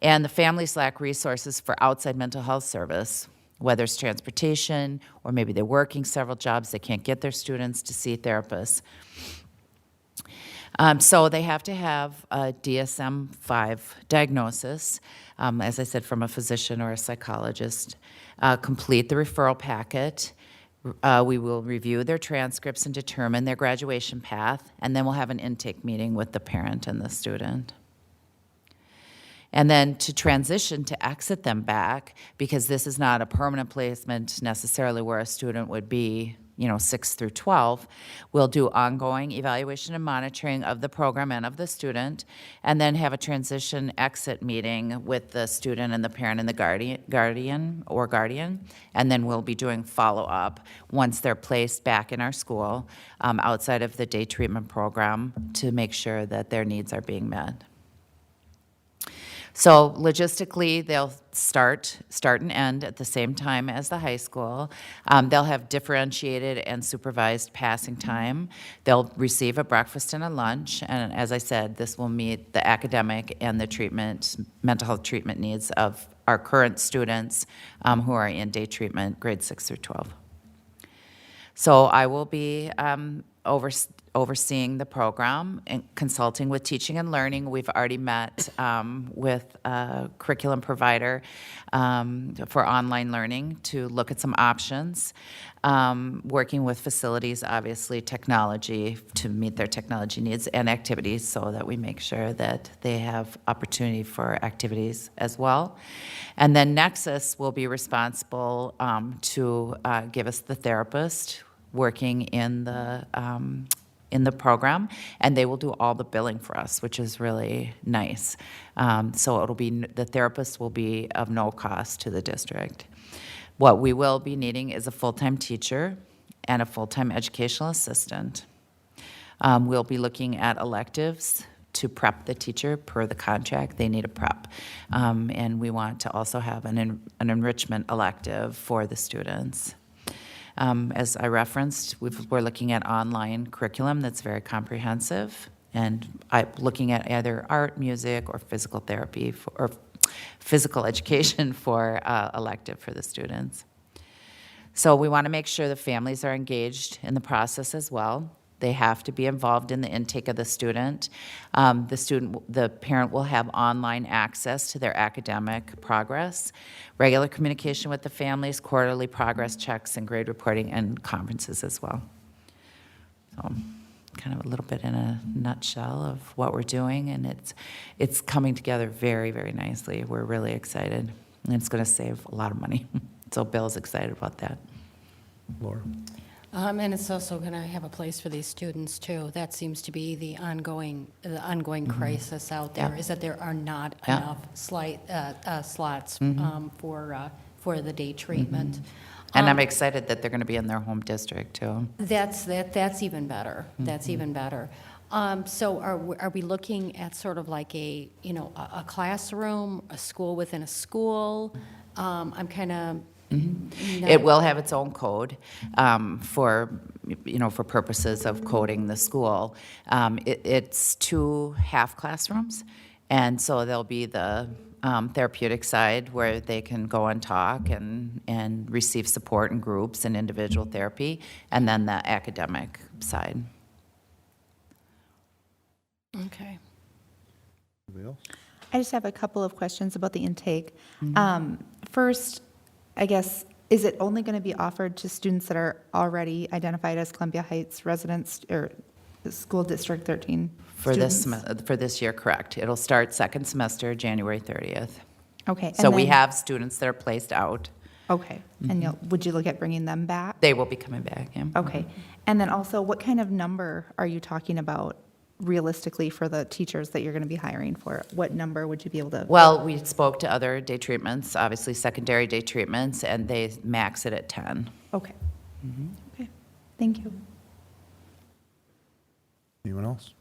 Speaker 11: And the families lack resources for outside mental health service, whether it's transportation or maybe they're working several jobs, they can't get their students to see therapists. So they have to have a DSM-5 diagnosis, as I said, from a physician or a psychologist, complete the referral packet. We will review their transcripts and determine their graduation path, and then we'll have an intake meeting with the parent and the student. And then to transition to exit them back, because this is not a permanent placement necessarily where a student would be, 6 through 12, we'll do ongoing evaluation and monitoring of the program and of the student, and then have a transition exit meeting with the student and the parent and the guardian, and then we'll be doing follow-up once they're placed back in our school outside of the day treatment program to make sure that their needs are being met. So logistically, they'll start and end at the same time as the high school. They'll have differentiated and supervised passing time. They'll receive a breakfast and a lunch, and as I said, this will meet the academic and the mental health treatment needs of our current students who are in day treatment, grades 6 through 12. So I will be overseeing the program and consulting with teaching and learning. We've already met with a curriculum provider for online learning to look at some options, working with facilities, obviously technology to meet their technology needs and activities so that we make sure that they have opportunity for activities as well. And then Nexus will be responsible to give us the therapist working in the program, and they will do all the billing for us, which is really nice. So the therapist will be of no cost to the district. What we will be needing is a full-time teacher and a full-time educational assistant. We'll be looking at electives to prep the teacher per the contract. They need a prep. And we want to also have an enrichment elective for the students. As I referenced, we're looking at online curriculum that's very comprehensive, and looking at either art, music, or physical therapy or physical education for elective for the students. So we want to make sure the families are engaged in the process as well. They have to be involved in the intake of the student. The parent will have online access to their academic progress, regular communication with the families, quarterly progress checks, and grade reporting, and conferences as well. So, kind of a little bit in a nutshell of what we're doing, and it's coming together very, very nicely. We're really excited, and it's going to save a lot of money. So Bill's excited about that.
Speaker 1: Laura?
Speaker 8: And it's also going to have a place for these students, too. That seems to be the ongoing crisis out there,
Speaker 11: Yep.
Speaker 8: is that there are not
Speaker 11: Yep.
Speaker 8: enough slots for the day treatment.
Speaker 11: And I'm excited that they're going to be in their home district, too.
Speaker 8: That's even better. That's even better. So are we looking at sort of like a classroom, a school within a school? I'm kind of.
Speaker 11: It will have its own code for purposes of coding the school. It's 2 half classrooms, and so there'll be the therapeutic side where they can go and talk and receive support in groups and individual therapy, and then the academic side.
Speaker 8: Okay.
Speaker 1: Anybody else?
Speaker 4: I just have a couple of questions about the intake. First, I guess, is it only going to be offered to students that are already identified as Columbia Heights residents or School District 13
Speaker 11: For
Speaker 4: students?
Speaker 11: for this year, correct. It'll start second semester, January 30th.
Speaker 4: Okay.
Speaker 11: So
Speaker 4: and
Speaker 11: we
Speaker 4: then-
Speaker 11: have students that are placed out.
Speaker 4: Okay. And would you look at bringing them back?
Speaker 11: They will be coming back, yeah.
Speaker 4: Okay. And then also, what kind of number are you talking about realistically for the teachers that you're going to be hiring for? What number would you be able to?
Speaker 11: Well, we spoke to other day treatments, obviously secondary day treatments, and they max it at 10.
Speaker 4: Okay. Okay. Thank you.
Speaker 1: Anyone else?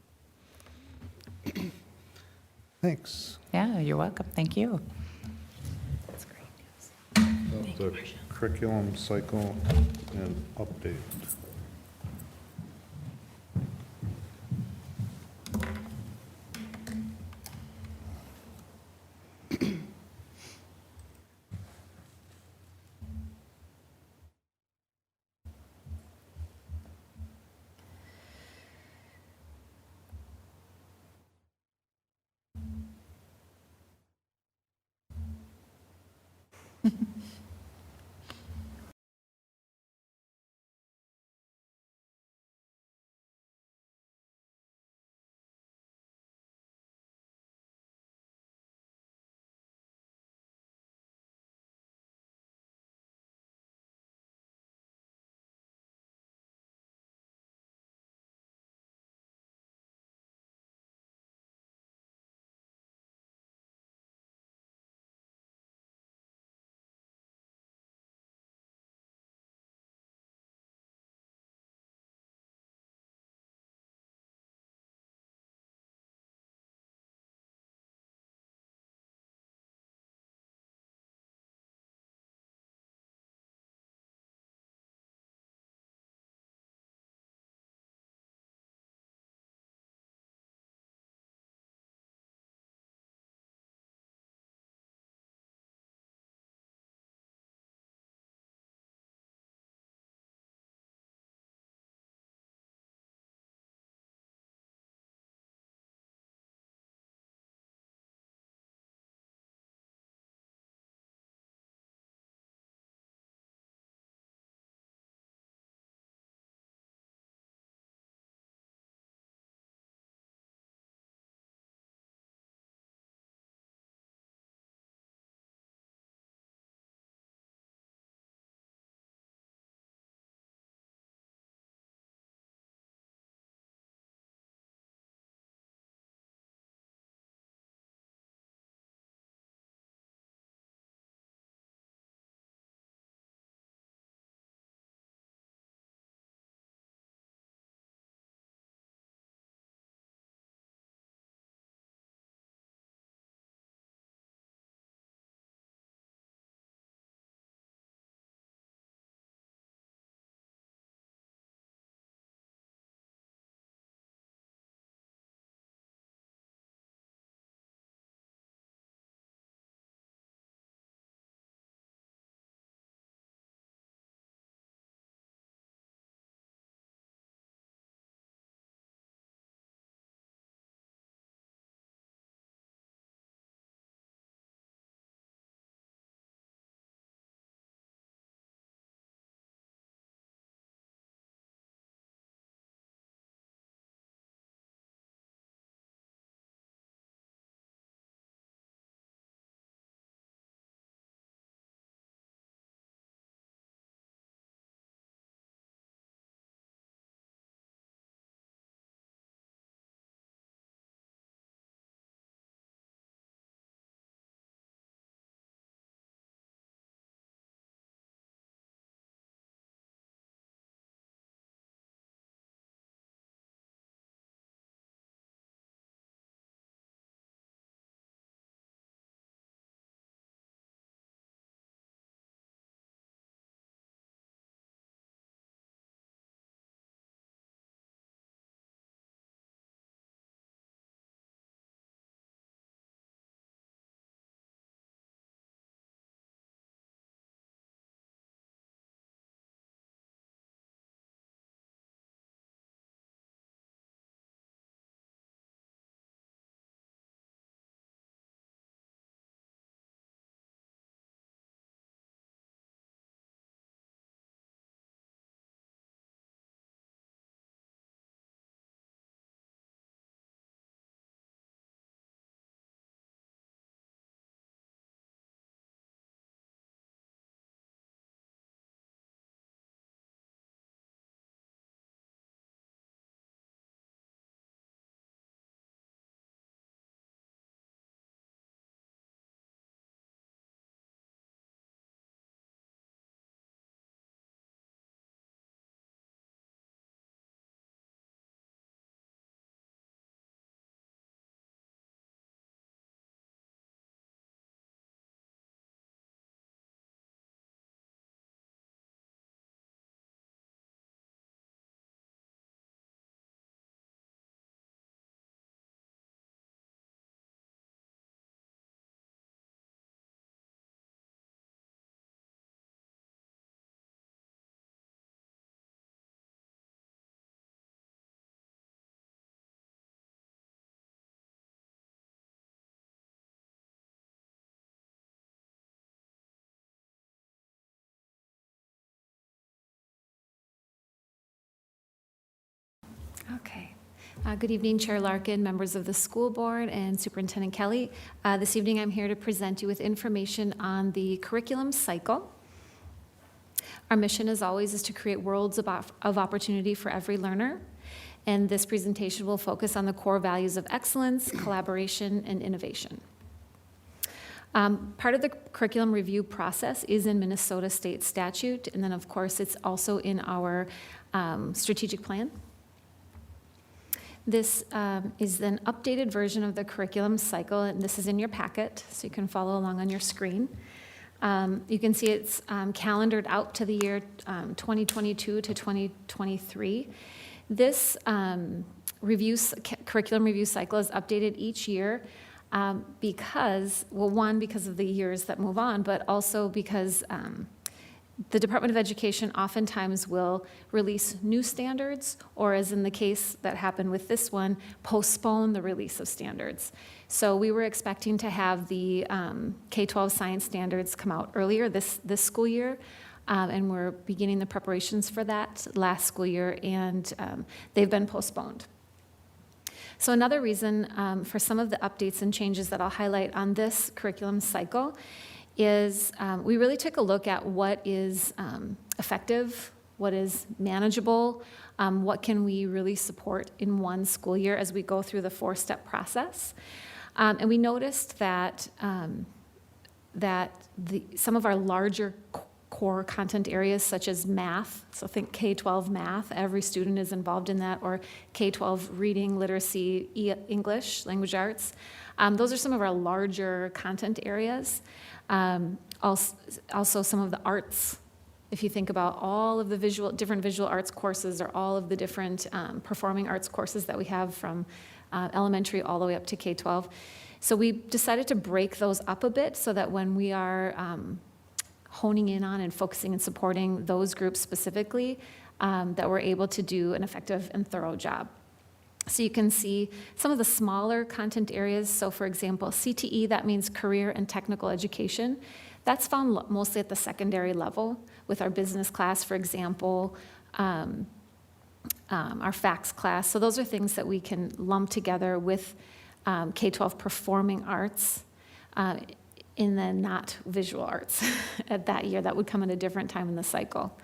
Speaker 1: Thanks.
Speaker 11: Yeah, you're welcome. Thank you.
Speaker 1: The curriculum cycle and update.
Speaker 13: Good evening, Chair Larkin, members of the school board, and Superintendent Kelly. This evening, I'm here to present you with information on the curriculum cycle. Our mission, as always, is to create worlds of opportunity for every learner. And this presentation will focus on the core values of excellence, collaboration, and innovation. Part of the curriculum review process is in Minnesota state statute, and then of course it's also in our strategic plan. This is an updated version of the curriculum cycle, and this is in your packet, so you can follow along on your screen. You can see it's calendared out to the year 2022 to 2023. This curriculum review cycle is updated each year because, well, one, because of the years that move on, but also because the Department of Education oftentimes will release new standards, or as in the case that happened with this one, postpone the release of standards. So we were expecting to have the K-12 science standards come out earlier this school year, and we're beginning the preparations for that last school year, and they've been postponed. So another reason for some of the updates and changes that I'll highlight on this curriculum cycle is we really took a look at what is effective, what is manageable, what can we really support in one school year as we go through the 4-step process. And we noticed that, some of our larger core content areas such as math, so think K-12 math, every student is involved in that, or K-12 reading, literacy, English, language arts. Those are some of our larger content areas. Also some of the arts, if you think about all of the different visual arts courses, or all of the different performing arts courses that we have from elementary all the way up to K-12. So we decided to break those up a bit so that when we are honing in on and focusing and supporting those groups specifically, that we're able to do an effective and thorough job. So you can see some of the smaller content areas. So for example, CTE, that means career and technical education. That's found mostly at the secondary level with our business class, for example, our FACS class. So those are things that we can lump together with K-12 performing arts in the not visual arts at that year. That would come at a different time in the cycle.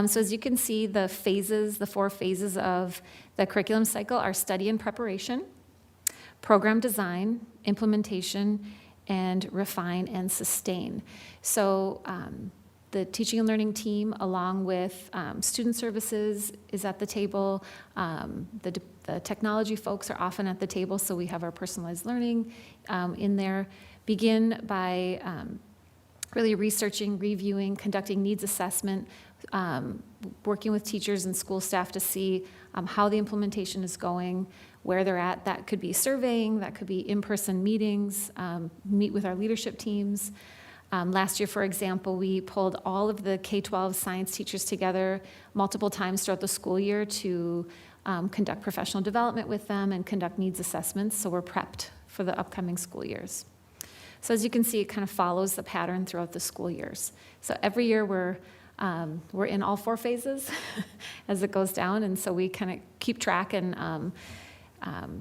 Speaker 13: So as you can see, the 4 phases of the curriculum cycle are study and preparation, program design, implementation, and refine and sustain. So the teaching and learning team, along with student services, is at the table. The technology folks are often at the table, so we have our personalized learning in there. Begin by really researching, reviewing, conducting needs assessment, working with teachers and school staff to see how the implementation is going, where they're at. That could be surveying, that could be in-person meetings, meet with our leadership teams. Last year, for example, we pulled all of the K-12 science teachers together multiple times throughout the school year to conduct professional development with them and conduct needs assessments, so we're prepped for the upcoming school years. So as you can see, it kind of follows the pattern throughout the school years. So every year we're in all 4 phases as it goes down, and so we kind of keep track and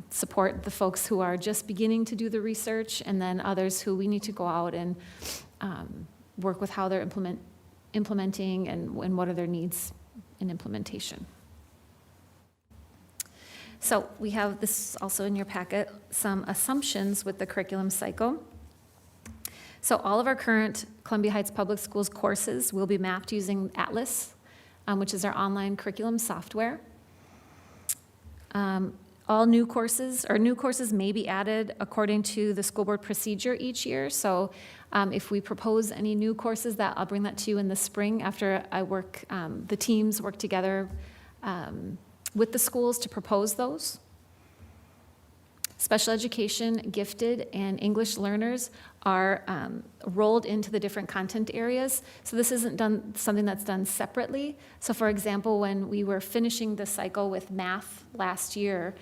Speaker 13: support the folks who are just beginning to do the research, and then others who we need to go out and work with how they're implementing and what are their needs in implementation. So we have this also in your packet, some assumptions with the curriculum cycle. So all of our current Columbia Heights Public Schools courses will be mapped using Atlas, which is our online curriculum software. All new courses may be added according to the school board procedure each year. So if we propose any new courses, I'll bring that to you in the spring after the teams work together with the schools to propose those. Special education, gifted, and English learners are rolled into the different content areas. So this isn't something that's done separately. So for example, when we were finishing the cycle with math last year,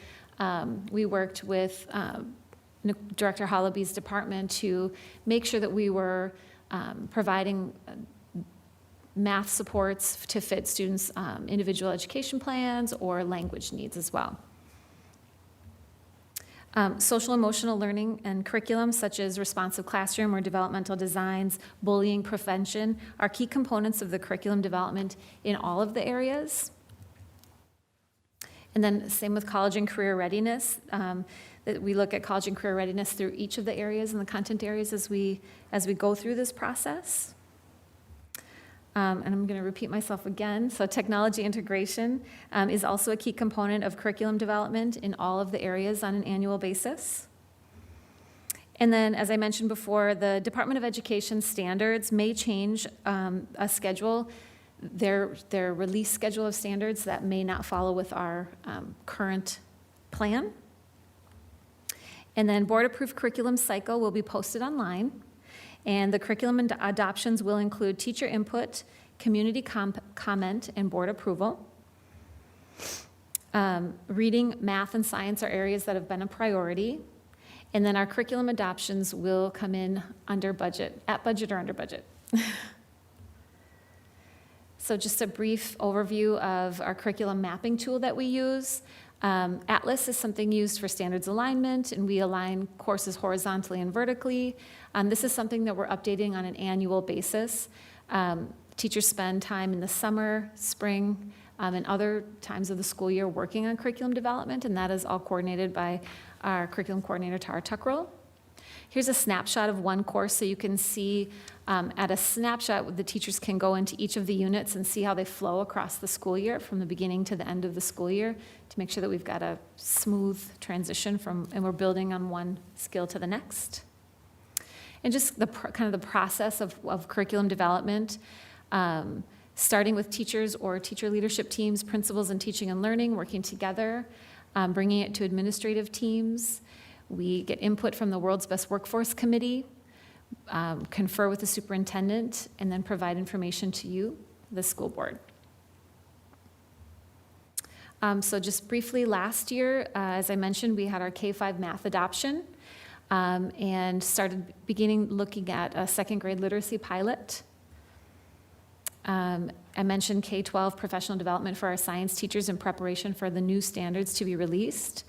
Speaker 13: we worked with Director Hollaby's department to make sure that we were providing math supports to fit students' individual education plans or language needs as well. Social emotional learning and curriculum such as responsive classroom or developmental designs, bullying prevention are key components of the curriculum development in all of the areas. And then same with college and career readiness. That we look at college and career readiness through each of the areas and the content areas as we go through this process. And I'm going to repeat myself again. So technology integration is also a key component of curriculum development in all of the areas on an annual basis. And then, as I mentioned before, the Department of Education standards may change a schedule, their release schedule of standards that may not follow with our current plan. And then board-approved curriculum cycle will be posted online. And the curriculum adoptions will include teacher input, community comment, and board approval. Reading, math, and science are areas that have been a priority. And then our curriculum adoptions will come in under budget, at budget or under budget. So just a brief overview of our curriculum mapping tool that we use. Atlas is something used for standards alignment, and we align courses horizontally and vertically. This is something that we're updating on an annual basis. Teachers spend time in the summer, spring, and other times of the school year working on curriculum development, and that is all coordinated by our curriculum coordinator, Tara Tuckroll. Here's a snapshot of one course, so you can see at a snapshot, the teachers can go into each of the units and see how they flow across the school year from the beginning to the end of the school year to make sure that we've got a smooth transition and we're building on one skill to the next. And just kind of the process of curriculum development, starting with teachers or teacher leadership teams, principals in teaching and learning, working together, bringing it to administrative teams. We get input from the World's Best Workforce Committee, confer with the superintendent, and then provide information to you, the school board. So just briefly, last year, as I mentioned, we had our K-5 math adoption and started looking at a second grade literacy pilot. I mentioned K-12 professional development for our science teachers in preparation for the new standards to be released.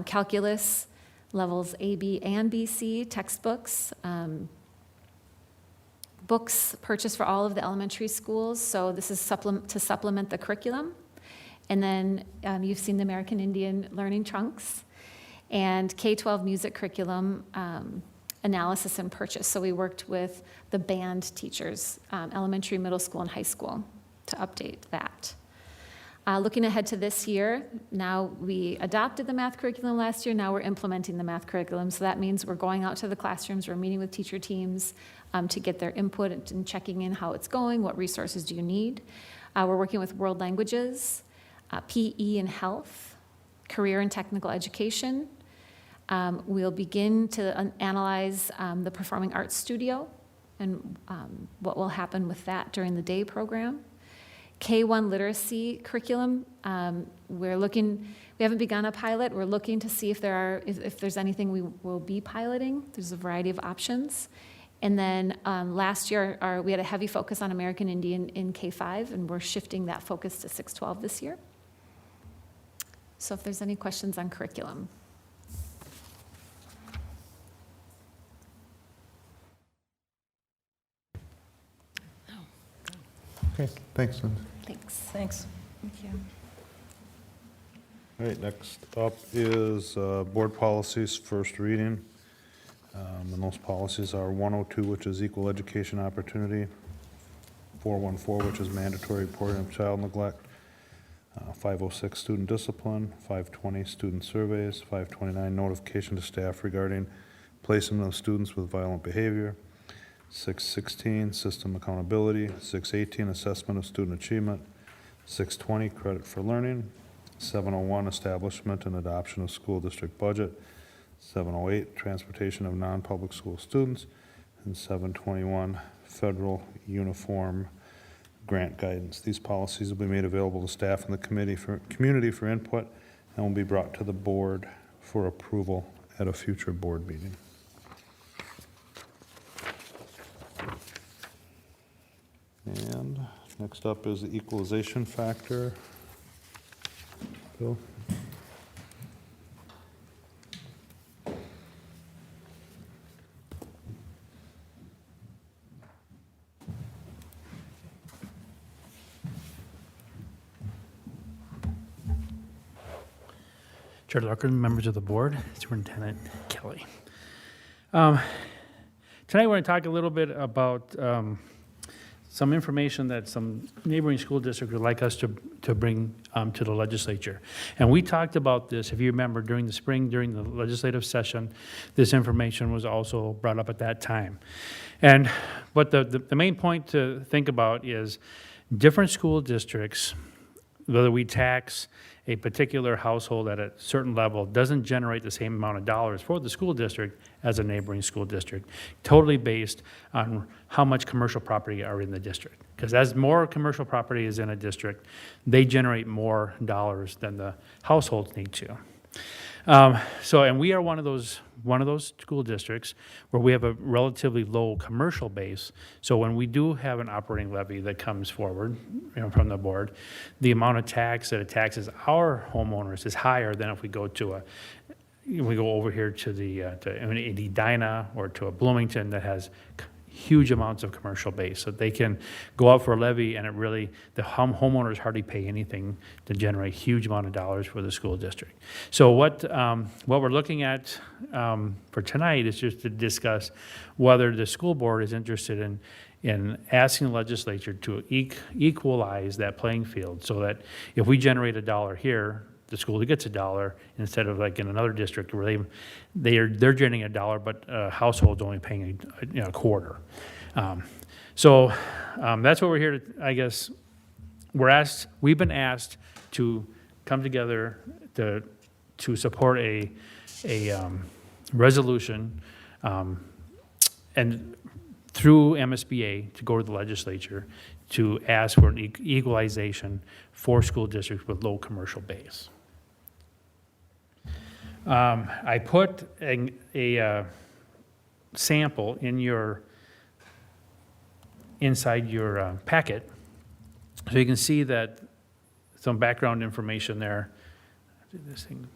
Speaker 13: Calculus, levels A, B, and BC textbooks, books purchased for all of the elementary schools. So this is to supplement the curriculum. And then you've seen the American Indian learning trunks and K-12 music curriculum analysis and purchase. So we worked with the band teachers, elementary, middle school, and high school to update that. Looking ahead to this year, now we adopted the math curriculum last year, now we're implementing the math curriculum. So that means we're going out to the classrooms, we're meeting with teacher teams to get their input and checking in how it's going, what resources do you need. We're working with world languages, PE and health, career and technical education. We'll begin to analyze the Performing Arts Studio and what will happen with that during the day program. K-1 literacy curriculum, we haven't begun a pilot. We're looking to see if there's anything we will be piloting. There's a variety of options. And then last year, we had a heavy focus on American Indian in K-5, and we're shifting that focus to 6-12 this year. So if there's any questions on curriculum.
Speaker 1: Okay, thanks, Linda.
Speaker 13: Thanks.
Speaker 9: Thanks.
Speaker 13: Thank you.
Speaker 1: All right, next up is board policies, first reading. And those policies are 102, which is equal education opportunity, 414, which is mandatory reporting of child neglect, 506, student discipline, 520, student surveys, 529, notification to staff regarding placement of students with violent behavior, 616, system accountability, 618, assessment of student achievement, 620, credit for learning, 701, establishment and adoption of school district budget, 708, transportation of non-public school students, and 721, federal uniform grant guidance. These policies will be made available to staff and the community for input and will be brought to the board for approval at a future board meeting. And next up is the equalization factor. Bill?
Speaker 5: Chair Larkin, members of the board, Superintendent Kelly. Tonight we're going to talk a little bit about some information that some neighboring school districts would like us to bring to the legislature. And we talked about this, if you remember, during the spring, during the legislative session. This information was also brought up at that time. But the main point to think about is different school districts, whether we tax a particular household at a certain level, doesn't generate the same amount of dollars for the school district as a neighboring school district, totally based on how much commercial property are in the district. Because as more commercial property is in a district, they generate more dollars than the households need to. And we are one of those school districts where we have a relatively low commercial base. So when we do have an operating levy that comes forward, from the board, the amount of tax that it taxes our homeowners is higher than if we go over here to Edina or to a Bloomington that has huge amounts of commercial base. So they can go out for a levy and the homeowners hardly pay anything to generate huge amount of dollars for the school district. So what we're looking at for tonight is just to discuss whether the school board is interested in asking the legislature to equalize that playing field so that if we generate $1 here, the school gets $1 instead of like in another district where they're generating $1, but households only paying a quarter. So that's what we're here to. I guess we've been asked to come together to support a resolution and through MSBA to go to the legislature to ask for an equalization for school districts with low commercial base. I put a sample inside your packet, so you can see that some background information there. Do this thing.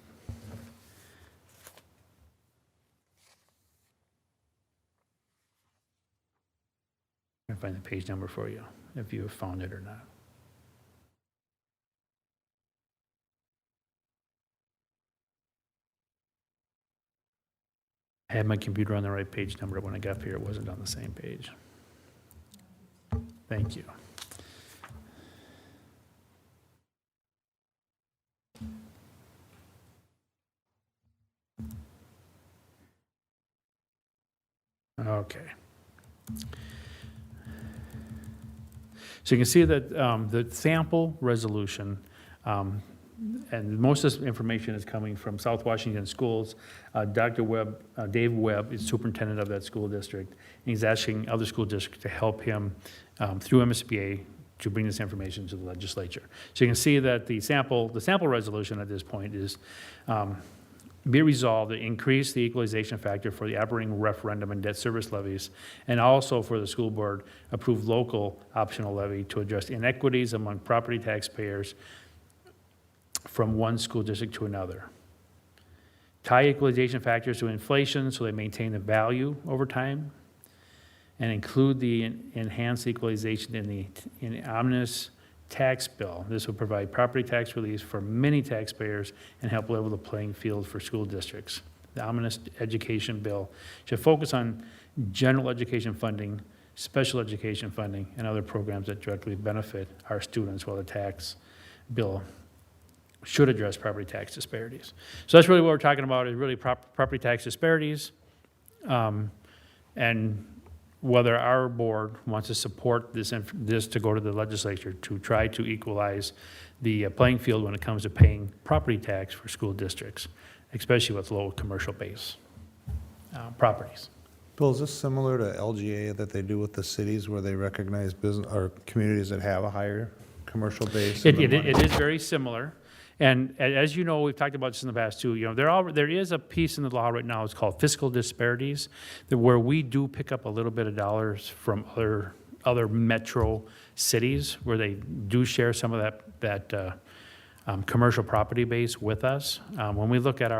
Speaker 5: I can find the page number for you if you have found it or not. I had my computer on the right page number when I got here. It wasn't on the same page. Thank you. Okay. So you can see that the sample resolution, and most of this information is coming from South Washington Schools. Dr. Webb, Dave Webb, is superintendent of that school district, and he's asking other school districts to help him through MSBA to bring this information to the legislature. So you can see that the sample resolution at this point is be resolved to increase the equalization factor for the operating referendum and debt service levies, and also for the school board approve local optional levy to address inequities among property taxpayers from one school district to another. Tie equalization factors to inflation so they maintain the value over time, and include the enhanced equalization in the omnibus tax bill. This will provide property tax relief for many taxpayers and help level the playing field for school districts. The omnibus education bill should focus on general education funding, special education funding, and other programs that directly benefit our students, while the tax bill should address property tax disparities. So that's really what we're talking about, is really property tax disparities, and whether our board wants to support this to go to the legislature to try to equalize the playing field when it comes to paying property tax for school districts, especially with low commercial base properties.
Speaker 1: Bill, is this similar to LGA that they do with the cities where they recognize business or communities that have a higher commercial base?
Speaker 5: It is very similar. And as you know, we've talked about this in the past too. There is a piece in the law right now. It's called fiscal disparities, where we do pick up a little bit of dollars from other metro cities, where they do share some of that commercial property base with us. When we look at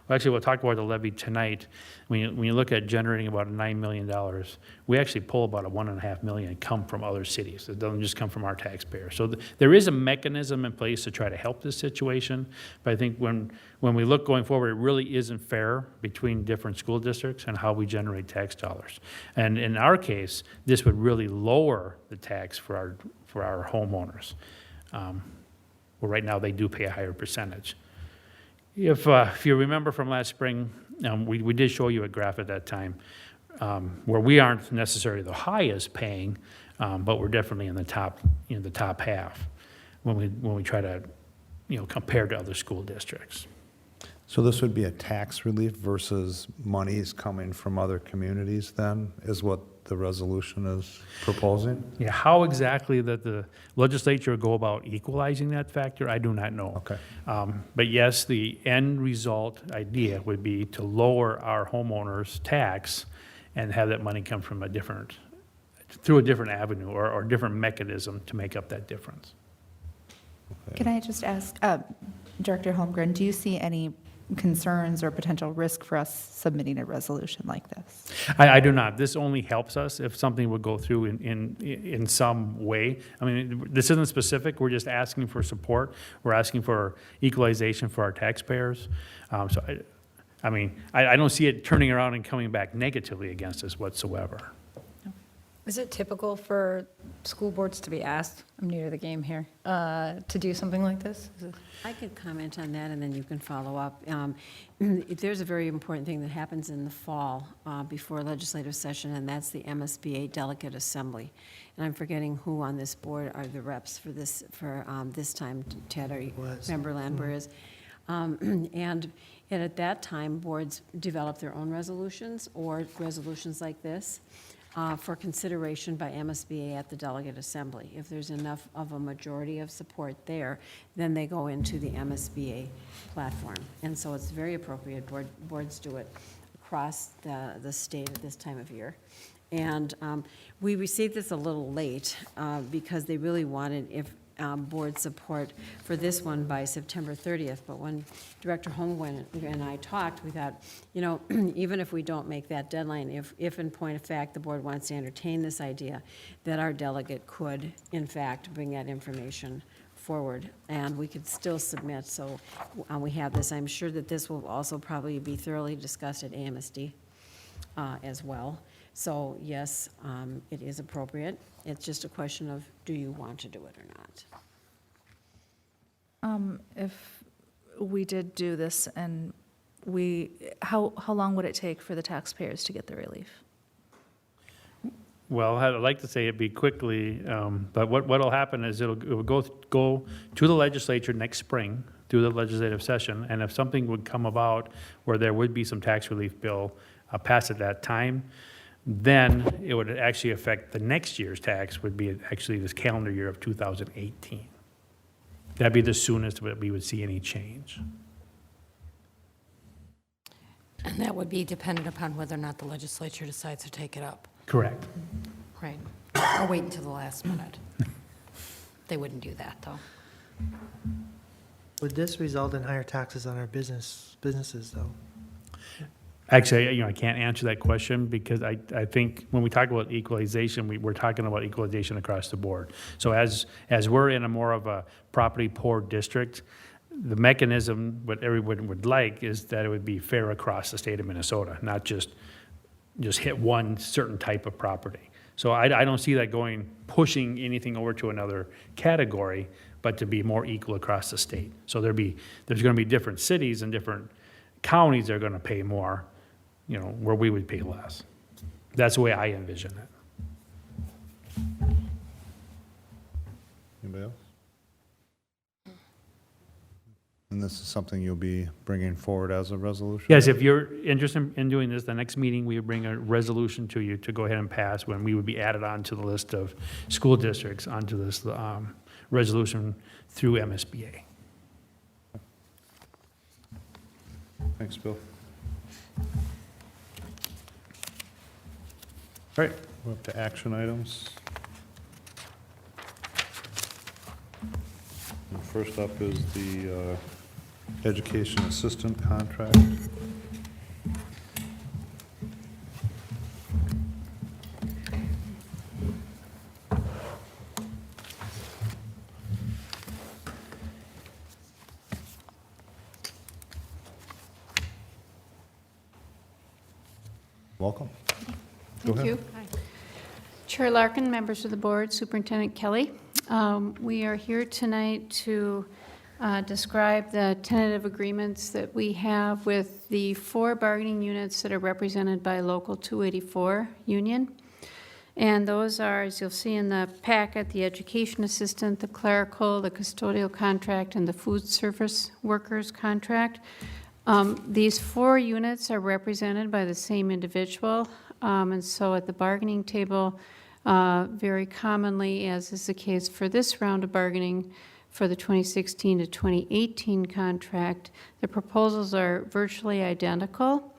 Speaker 5: we'll talk about the levy tonight. When you look at generating about $9 million, we actually pull about $1.5 million come from other cities. It doesn't just come from our taxpayers. So there is a mechanism in place to try to help this situation, but I think when we look going forward, it really isn't fair between different school districts and how we generate tax dollars. And in our case, this would really lower the tax for our homeowners. Well, right now, they do pay a higher percentage. If you remember from last spring, we did show you a graph at that time where we aren't necessarily the highest paying, but we're definitely in the top half when we try to, compare to other school districts.
Speaker 1: So this would be a tax relief versus monies coming from other communities then, is what the resolution is proposing?
Speaker 5: Yeah, how exactly that the legislature would go about equalizing that factor, I do not know.
Speaker 1: Okay.
Speaker 5: But yes, the end result idea would be to lower our homeowners' tax and have that money come from through a different avenue or different mechanism to make up that difference.
Speaker 4: Can I just ask, Director Holmgren, do you see any concerns or potential risk for us submitting a resolution like this?
Speaker 5: I do not. This only helps us if something would go through in some way. I mean, this isn't specific. We're just asking for support. We're asking for equalization for our taxpayers. So, I don't see it turning around and coming back negatively against us whatsoever.
Speaker 9: Is it typical for school boards to be asked, I'm new to the game here, to do something like this?
Speaker 6: I could comment on that, and then you can follow up. There's a very important thing that happens in the fall before legislative session, and that's the MSBA Delegate Assembly. And I'm forgetting who on this board are the reps for this time. Ted, are you, Member Landwehr is. And at that time, boards develop their own resolutions or resolutions like this for consideration by MSBA at the Delegate Assembly. If there's enough of a majority of support there, then they go into the MSBA platform. And so it's very appropriate. Boards do it across the state at this time of year. And we received this a little late because they really wanted board support for this one by September 30th. But when Director Holmgren and I talked, we thought, even if we don't make that deadline, if in point of fact the board wants to entertain this idea, that our delegate could, in fact, bring that information forward, and we could still submit. So we have this. I'm sure that this will also probably be thoroughly discussed at AMSD as well. So yes, it is appropriate. It's just a question of, do you want to do it or not?
Speaker 7: If we did do this and how long would it take for the taxpayers to get the relief?
Speaker 5: Well, I'd like to say it'd be quickly, but what'll happen is it will go to the legislature next spring through the legislative session, and if something would come about where there would be some tax relief bill passed at that time, then it would actually affect the next year's tax, would be actually this calendar year of 2018. That'd be the soonest that we would see any change.
Speaker 8: And that would be dependent upon whether or not the legislature decides to take it up.
Speaker 5: Correct.
Speaker 8: Right. Or wait until the last minute. They wouldn't do that, though.
Speaker 3: Would this result in higher taxes on our businesses, though?
Speaker 5: Actually, I can't answer that question because I think when we talk about equalization, we're talking about equalization across the board. So as we're in a more of a property poor district, the mechanism, what everyone would like is that it would be fair across the state of Minnesota, not just hit one certain type of property. So I don't see that pushing anything over to another category, but to be more equal across the state. So there's going to be different cities and different counties that are going to pay more, where we would pay less. That's the way I envision it.
Speaker 1: Anybody else? And this is something you'll be bringing forward as a resolution?
Speaker 5: Yes, if you're interested in doing this, the next meeting, we would bring a resolution to you to go ahead and pass when we would be added on to the list of school districts onto this resolution through MSBA.
Speaker 1: Thanks, Bill. All right, we're up to action items. And first up is the education assistant contract. Welcome. Go
Speaker 14: Thank
Speaker 1: ahead.
Speaker 14: you. Chair Larkin, members of the board, Superintendent Kelly. We are here tonight to describe the tentative agreements that we have with the 4 bargaining units that are represented by Local 284 Union. And those are, as you'll see in the packet, the education assistant, the clerical, the custodial contract, and the food service workers contract. These 4 units are represented by the same individual, and so at the bargaining table, very commonly, as is the case for this round of bargaining for the 2016 to 2018 contract, the proposals are virtually identical.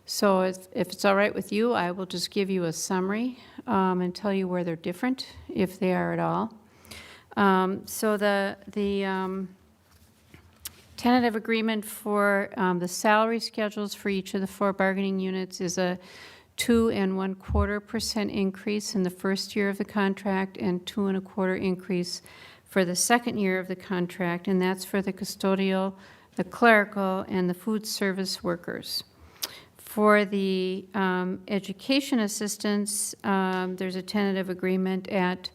Speaker 14: So if it's all right with you, I will just give you a summary and tell you where they're different, if they are at all. So the tentative agreement for the salary schedules for each of the 4 bargaining units is a 2 1/4% increase in the first year of the contract and 2 1/4% increase for the second year of the contract, and that's for the custodial, the clerical, and the food service workers. For the education assistants, there's a tentative agreement at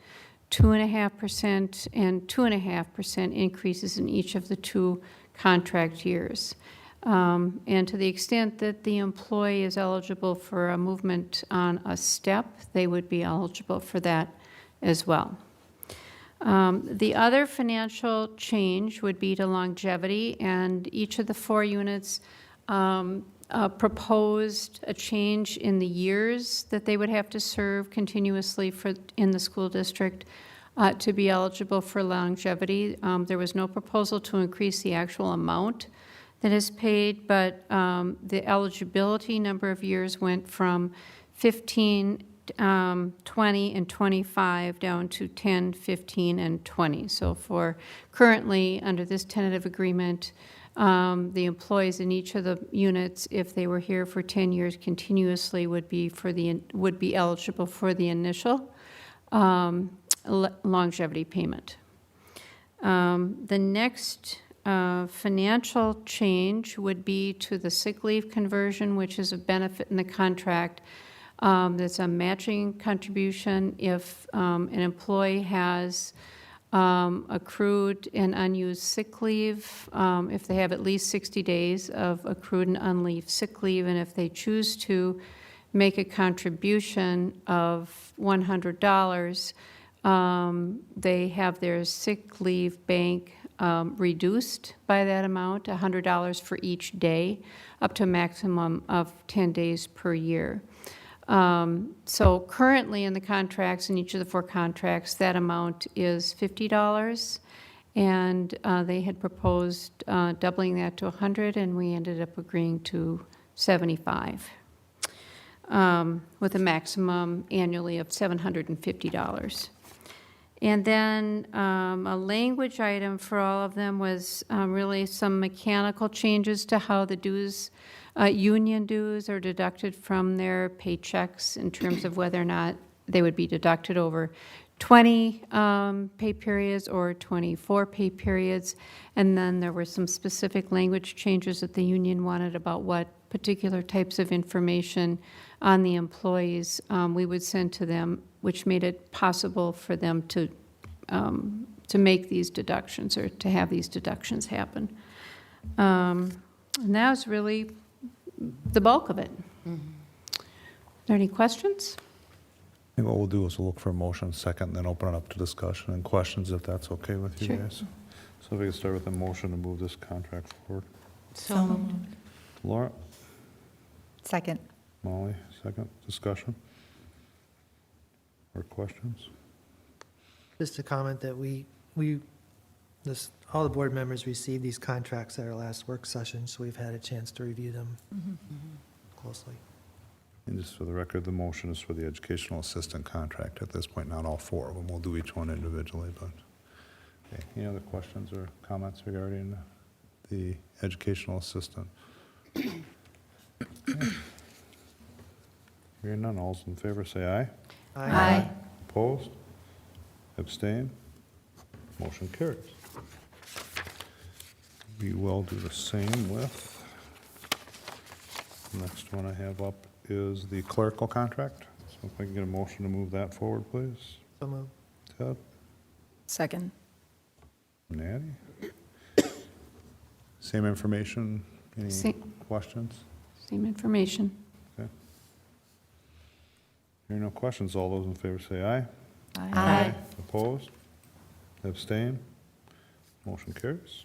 Speaker 14: 2.5% and 2.5% increases in each of the 2 contract years. And to the extent that the employee is eligible for a movement on a step, they would be eligible for that as well. The other financial change would be to longevity, and each of the 4 units proposed a change in the years that they would have to serve continuously in the school district to be eligible for longevity. There was no proposal to increase the actual amount that is paid, but the eligibility number of years went from 15, 20, and 25 down to 10, 15, and 20. So for currently, under this tentative agreement, the employees in each of the units, if they were here for 10 years continuously, would be eligible for the initial longevity payment. The next financial change would be to the sick leave conversion, which is a benefit in the contract. That's a matching contribution if an employee has accrued and unused sick leave, if they have at least 60 days of accrued and unleaved sick leave, and if they choose to make a contribution of $100, they have their sick leave bank reduced by that amount, $100 for each day, up to a maximum of 10 days per year. So currently in the contracts, in each of the 4 contracts, that amount is $50, and they had proposed doubling that to $100, and we ended up agreeing to $75, with a maximum annually of $750. And then a language item for all of them was really some mechanical changes to how the dues, union dues, are deducted from their paychecks in terms of whether or not they would be deducted over 20 pay periods or 24 pay periods. And then there were some specific language changes that the union wanted about what particular types of information on the employees we would send to them, which made it possible for them to make these deductions, or to have these deductions happen. And that was really the bulk of it. Are there any questions?
Speaker 1: I think what we'll do is we'll look for a motion second, then open it up to discussion and questions, if that's okay with you
Speaker 14: Sure.
Speaker 1: guys. So if we can start with a motion to move this contract forward.
Speaker 4: So moved.
Speaker 1: Laura?
Speaker 4: Second.
Speaker 1: Molly, second. Discussion? Or questions?
Speaker 3: Just to comment that all the board members received these contracts at our last work session, so we've had a chance to review them closely.
Speaker 1: And just for the record, the motion is for the educational assistant contract at this point, not all 4 of them. We'll do each one individually, but Okay, any other questions or comments regarding the educational assistant? Okay. Hearing none, all's in favor say aye.
Speaker 8: Aye.
Speaker 1: Opposed? Abstain? Motion carries. We will do the same with, the next one I have up is the clerical contract. So if I can get a motion to move that forward, please.
Speaker 3: So moved.
Speaker 1: Ted?
Speaker 9: Second.
Speaker 1: Natty? Same information, any
Speaker 14: Same.
Speaker 1: questions?
Speaker 14: Same information.
Speaker 1: Okay. Hearing no questions, all those in favor say aye.
Speaker 8: Aye.
Speaker 1: Opposed? Abstain? Motion carries.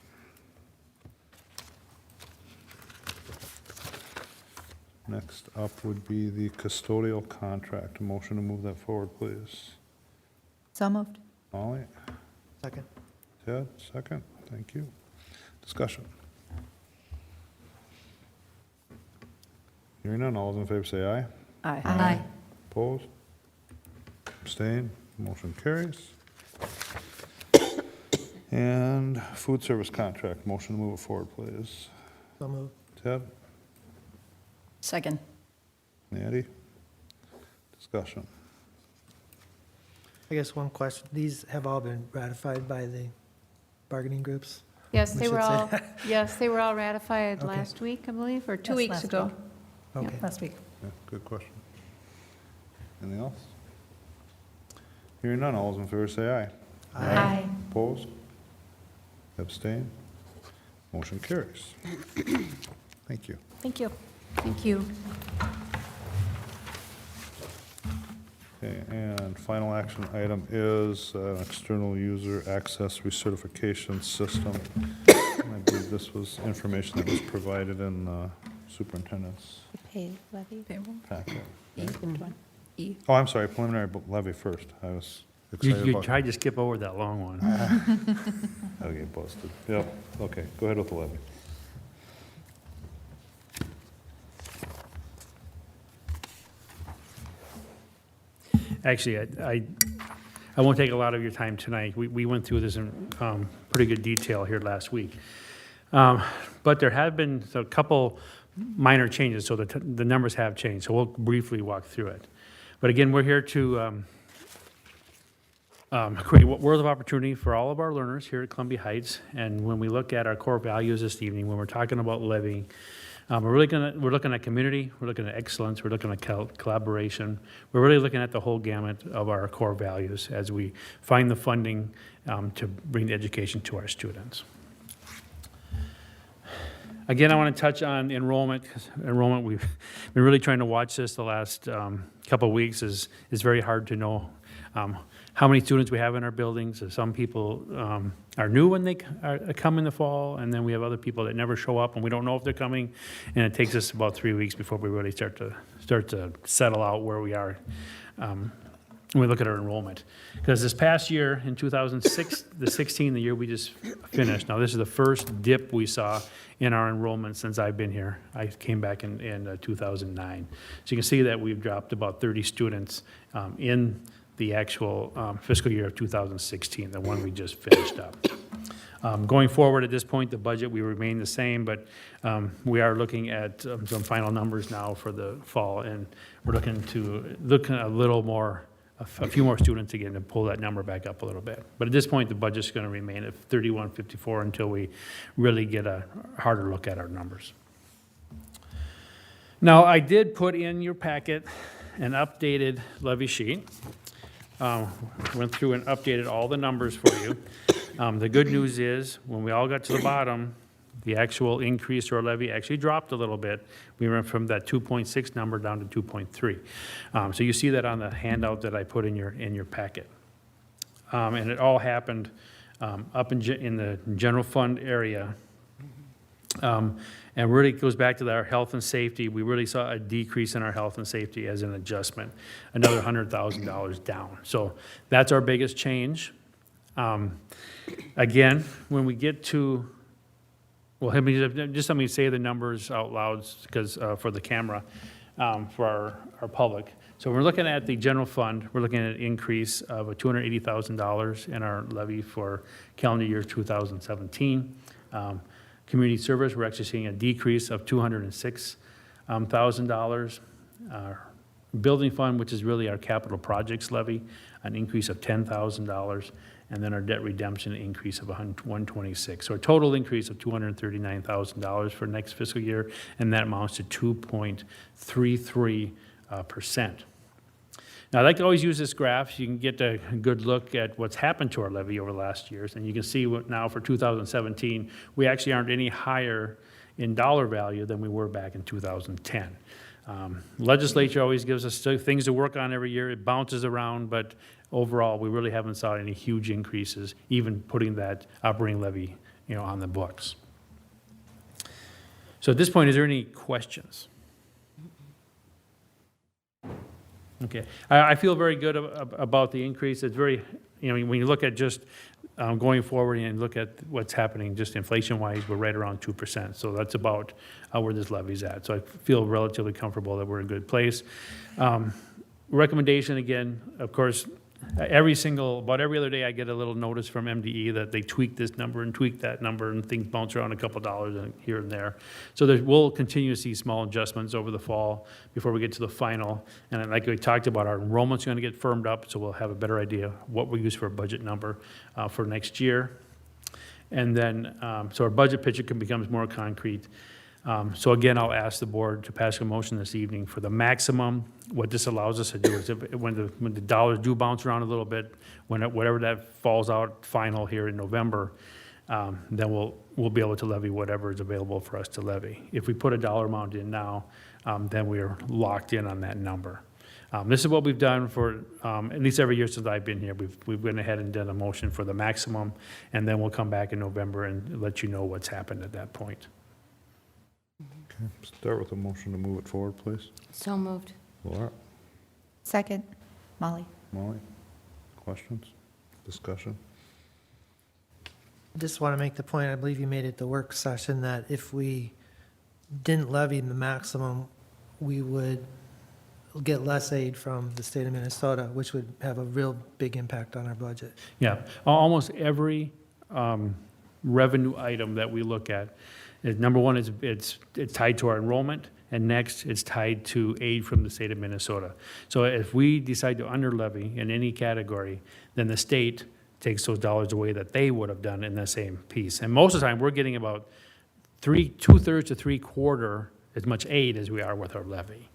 Speaker 1: Next up would be the custodial contract. A motion to move that forward, please.
Speaker 4: So moved.
Speaker 1: Molly?
Speaker 3: Second.
Speaker 1: Ted, second. Thank you. Discussion. Hearing none, all those in favor say aye.
Speaker 8: Aye.
Speaker 1: Opposed? Abstain? Motion carries. And food service contract. Motion to move it forward, please.
Speaker 3: So moved.
Speaker 1: Ted?
Speaker 9: Second.
Speaker 1: Natty? Discussion.
Speaker 3: I guess one question, these have all been ratified by the bargaining groups?
Speaker 14: Yes,
Speaker 3: We
Speaker 14: they were
Speaker 3: should say
Speaker 14: all,
Speaker 3: that.
Speaker 14: yes, they were all ratified
Speaker 3: Okay.
Speaker 14: last week, I believe, or 2
Speaker 10: Yes,
Speaker 14: weeks
Speaker 10: last
Speaker 14: ago.
Speaker 10: week.
Speaker 3: Okay.
Speaker 10: Last week.
Speaker 1: Yeah, good question. Anything else? Hearing none, all those in favor say aye.
Speaker 8: Aye.
Speaker 1: Opposed? Abstain? Motion carries. Thank you.
Speaker 10: Thank you.
Speaker 14: Thank you.
Speaker 1: Okay, and final action item is external user access recertification system. I believe this was information that was provided in the superintendent's
Speaker 4: Pay levy?
Speaker 1: packet.
Speaker 9: E.
Speaker 1: Oh, I'm sorry, preliminary levy first. I was excited
Speaker 5: You
Speaker 1: about.
Speaker 5: tried to skip over that long one.
Speaker 1: I'll get busted. Yep, okay, go ahead with the levy.
Speaker 5: Actually, I won't take a lot of your time tonight. We went through this in pretty good detail here last week. But there have been a couple minor changes, so the numbers have changed. So we'll briefly walk through it. But again, we're here to create a world of opportunity for all of our learners here at Columbia Heights. And when we look at our core values this evening, when we're talking about levying, we're looking at community, we're looking at excellence, we're looking at collaboration. We're really looking at the whole gamut of our core values as we find the funding to bring the education to our students. Again, I want to touch on enrollment. Because enrollment, we've been really trying to watch this the last couple of weeks. It's very hard to know how many students we have in our buildings. Some people are new when they come in the fall, and then we have other people that never show up, and we don't know if they're coming. And it takes us about 3 weeks before we really start to settle out where we are when we look at our enrollment. Because this past year, in 2016, the year we just finished, now this is the first dip we saw in our enrollment since I've been here. I came back in 2009. So you can see that we've dropped about 30 students in the actual fiscal year of 2016, the one we just finished up. Going forward at this point, the budget, we remain the same, but we are looking at some final numbers now for the fall, and we're looking a little more, a few more students again to pull that number back up a little bit. But at this point, the budget's going to remain at 3154 until we really get a harder look at our numbers. Now, I did put in your packet an updated levy sheet. Went through and updated all the numbers for you. The good news is, when we all got to the bottom, the actual increase to our levy actually dropped a little bit. We went from that 2.6 number down to 2.3. So you see that on the handout that I put in your packet. And it all happened up in the general fund area. And really it goes back to our health and safety. We really saw a decrease in our health and safety as an adjustment, another $100,000 down. So that's our biggest change. Again, when we get to, well, let me say the numbers out loud because for the camera, for our public. So we're looking at the general fund, we're looking at an increase of $280,000 in our levy for calendar year 2017. Community service, we're actually seeing a decrease of $206,000. Building fund, which is really our capital projects levy, an increase of $10,000, and then our debt redemption increase of $126,000. So a total increase of $239,000 for next fiscal year, and that amounts to 2.33%. Now, I like to always use this graph so you can get a good look at what's happened to our levy over the last years, and you can see what now for 2017, we actually aren't any higher in dollar value than we were back in 2010. Legislature always gives us things to work on every year. It bounces around, but overall, we really haven't saw any huge increases, even putting that operating levy, on the books. So at this point, is there any questions? Okay, I feel very good about the increase. It's very, when you look at just going forward and look at what's happening just inflation-wise, we're right around 2%. So that's about where this levy's at. So I feel relatively comfortable that we're in a good place. Recommendation, again, of course, about every other day I get a little notice from MDE that they tweak this number and tweak that number and things bounce around a couple dollars here and there. So we'll continue to see small adjustments over the fall before we get to the final. And like we talked about, our enrollment's going to get firmed up, so we'll have a better idea what we use for a budget number for next year. And then, so our budget picture becomes more concrete. So again, I'll ask the board to pass a motion this evening for the maximum. What this allows us to do is when the dollars do bounce around a little bit, whatever that falls out final here in November, then we'll be able to levy whatever is available for us to levy. If we put a dollar amount in now, then we're locked in on that number. This is what we've done for at least every year since I've been here. We've went ahead and done a motion for the maximum, and then we'll come back in November and let you know what's happened at that point.
Speaker 1: Okay, start with a motion to move it forward, please.
Speaker 8: So moved.
Speaker 1: Laura?
Speaker 4: Second, Molly.
Speaker 1: Molly? Questions? Discussion?
Speaker 3: Just want to make the point, I believe you made at the work session, that if we didn't levy the maximum, we would get less aid from the state of Minnesota, which would have a real big impact on our budget.
Speaker 5: Yeah, almost every revenue item that we look at, number one, it's tied to our enrollment, and next, it's tied to aid from the state of Minnesota. So if we decide to under levy in any category, then the state takes those dollars away that they would have done in the same piece. And most of the time, we're getting about 2/3 to 3/4 as much aid as we are with our levy.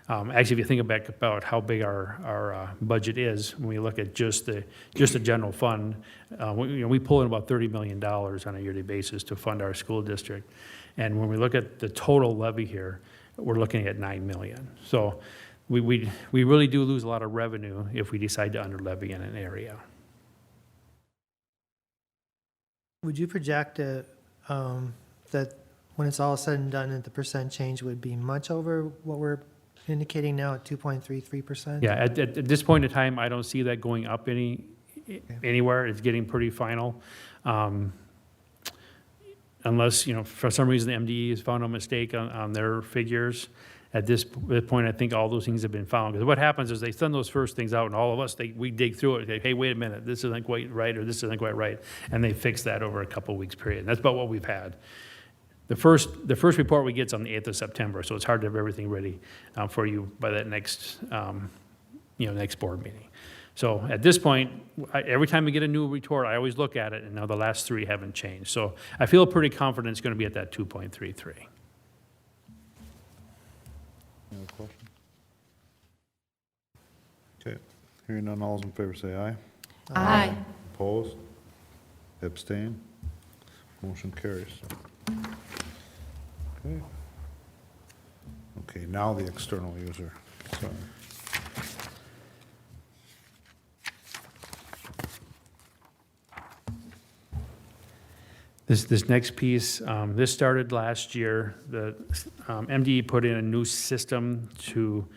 Speaker 5: Actually, if you think back about how big our budget is, when we look at just the general fund, we pull in about $30 million on a yearly basis to fund our school district. And when we look at the total levy here, we're looking at $9 million. So we really do lose a lot of revenue if we decide to under levy in an area.
Speaker 3: Would you project that when it's all said and done, that the percent change would be much over what we're indicating now at 2.33%?
Speaker 5: Yeah, at this point in time, I don't see that going up anywhere. It's getting pretty final. Unless, for some reason the MDE has found a mistake on their figures. At this point, I think all those things have been found. Because what happens is they send those first things out, and all of us, we dig through it. Hey, wait a minute, this isn't quite right, or this isn't quite right. And they fix that over a couple weeks period. And that's about what we've had. The first report we get is on the 8th of September, so it's hard to have everything ready for you by that next board meeting. So at this point, every time we get a new report, I always look at it, and now the last three haven't changed. So I feel pretty confident it's going to be at that 2.33.
Speaker 1: Any other questions? Okay, hearing none, all those in favor say aye.
Speaker 8: Aye.
Speaker 1: Opposed? Abstain? Motion carries. Okay. Okay, now the external user. Sorry.
Speaker 5: This next piece, this started last year. The MDE put in a new system to,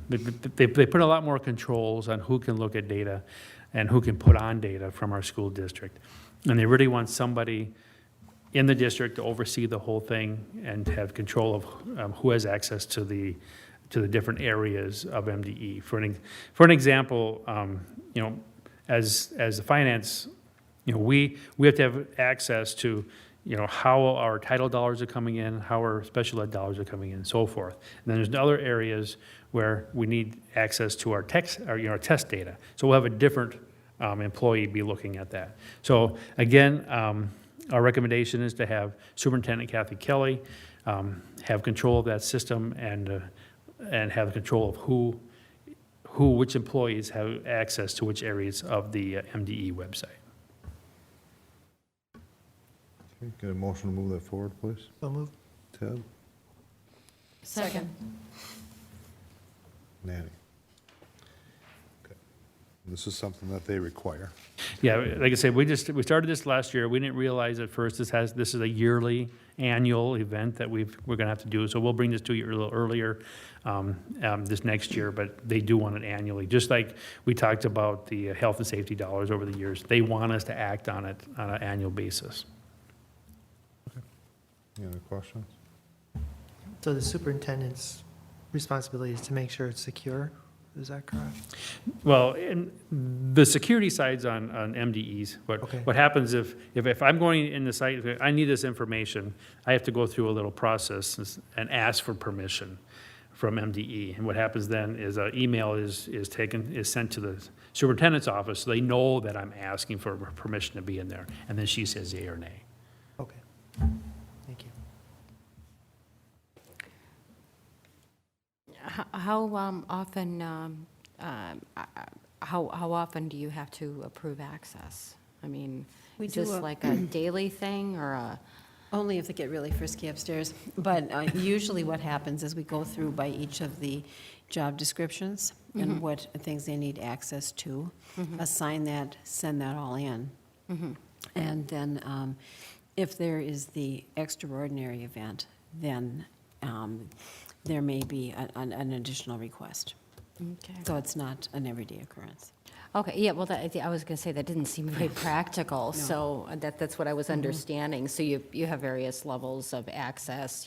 Speaker 5: they put a lot more controls on who can look at data and who can put on data from our school district. And they really want somebody in the district to oversee the whole thing and have control of who has access to the to the different areas of MDE. For an example, as the finance, we have to have access to, how our title dollars are coming in, how our special ed dollars are coming in, and so forth. And then there's other areas where we need access to our test data. So we'll have a different employee be looking at that. So again, our recommendation is to have Superintendent Kathy Kelly have control of that system and have control of which employees have access to which areas of the MDE website.
Speaker 1: Okay, get a motion to move that forward, please.
Speaker 3: So moved.
Speaker 1: Ted?
Speaker 8: Second.
Speaker 1: Natty? Okay. This is something that they require.
Speaker 5: Yeah, like I said, we started this last year. We didn't realize at first this is a yearly, annual event that we're going to have to do. So we'll bring this to you a little earlier this next year, but they do want it annually. Just like we talked about the health and safety dollars over the years, they want us to act on it on an annual basis.
Speaker 1: Any other questions?
Speaker 3: So the superintendent's responsibility is to make sure it's secure, is that correct?
Speaker 5: Well, and the security side's on MDEs.
Speaker 3: Okay.
Speaker 5: What happens if I'm going in the site, if I need this information, I have to go through a little process and ask for permission from MDE. And what happens then is an email is sent to the superintendent's office, so they know that I'm asking for permission to be in there. And then she says yea or nay.
Speaker 3: Okay, thank you.
Speaker 9: How often do you have to approve access? I mean,
Speaker 6: We
Speaker 9: is
Speaker 6: do
Speaker 9: this
Speaker 6: a-
Speaker 9: like a daily thing or a?
Speaker 6: Only if they get really frisky upstairs. But usually what happens is we go through by each of the job descriptions and what things they need access to, assign that, send that all in. And then if there is the extraordinary event, then there may be an additional request.
Speaker 9: Okay.
Speaker 6: So it's not an everyday occurrence.
Speaker 9: Okay, yeah, well, I was going to say, that didn't seem very practical, so that's what I was understanding. So you have various levels of access,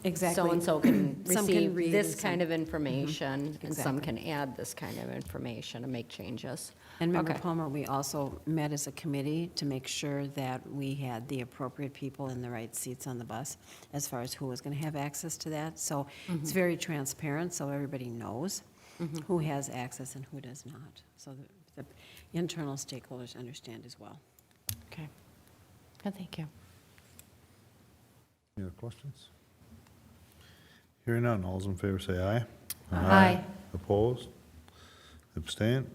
Speaker 6: Exactly.
Speaker 9: so-and-so can
Speaker 6: Some can
Speaker 9: receive
Speaker 6: read
Speaker 9: this
Speaker 6: and some-
Speaker 9: kind of information, and some
Speaker 6: Exactly.
Speaker 9: can add this kind of information and make changes.
Speaker 6: And Member
Speaker 9: Okay.
Speaker 6: Palmer, we also met as a committee to make sure that we had the appropriate people in the right seats on the bus as far as who was going to have access to that. So it's very transparent, so everybody knows who has access and who does not. So the internal stakeholders understand as well.
Speaker 9: Okay. Good, thank you.
Speaker 1: Any other questions? Hearing none, all those in favor say aye.
Speaker 9: Aye.
Speaker 1: Opposed? Abstain?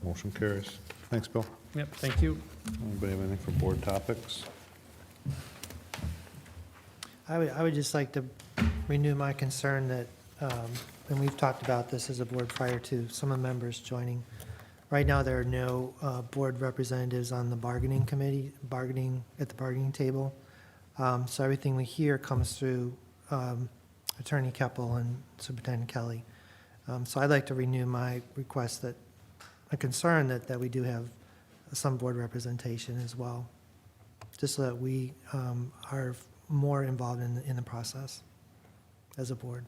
Speaker 1: Motion carries. Thanks, Bill.
Speaker 5: Yep, thank you.
Speaker 1: Anybody have anything for board topics?
Speaker 3: I would just like to renew my concern that, and we've talked about this as a board prior to some of the members joining. Right now, there are no board representatives on the bargaining committee, at the bargaining table. So everything we hear comes through Attorney Keppel and Superintendent Kelly. So I'd like to renew my request a concern that we do have some board representation as well, just so that we are more involved in the process as a board.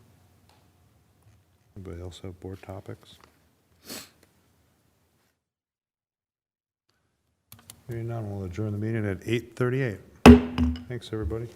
Speaker 1: Anybody else have board topics? Hearing none, we'll adjourn the meeting at 8:38. Thanks, everybody.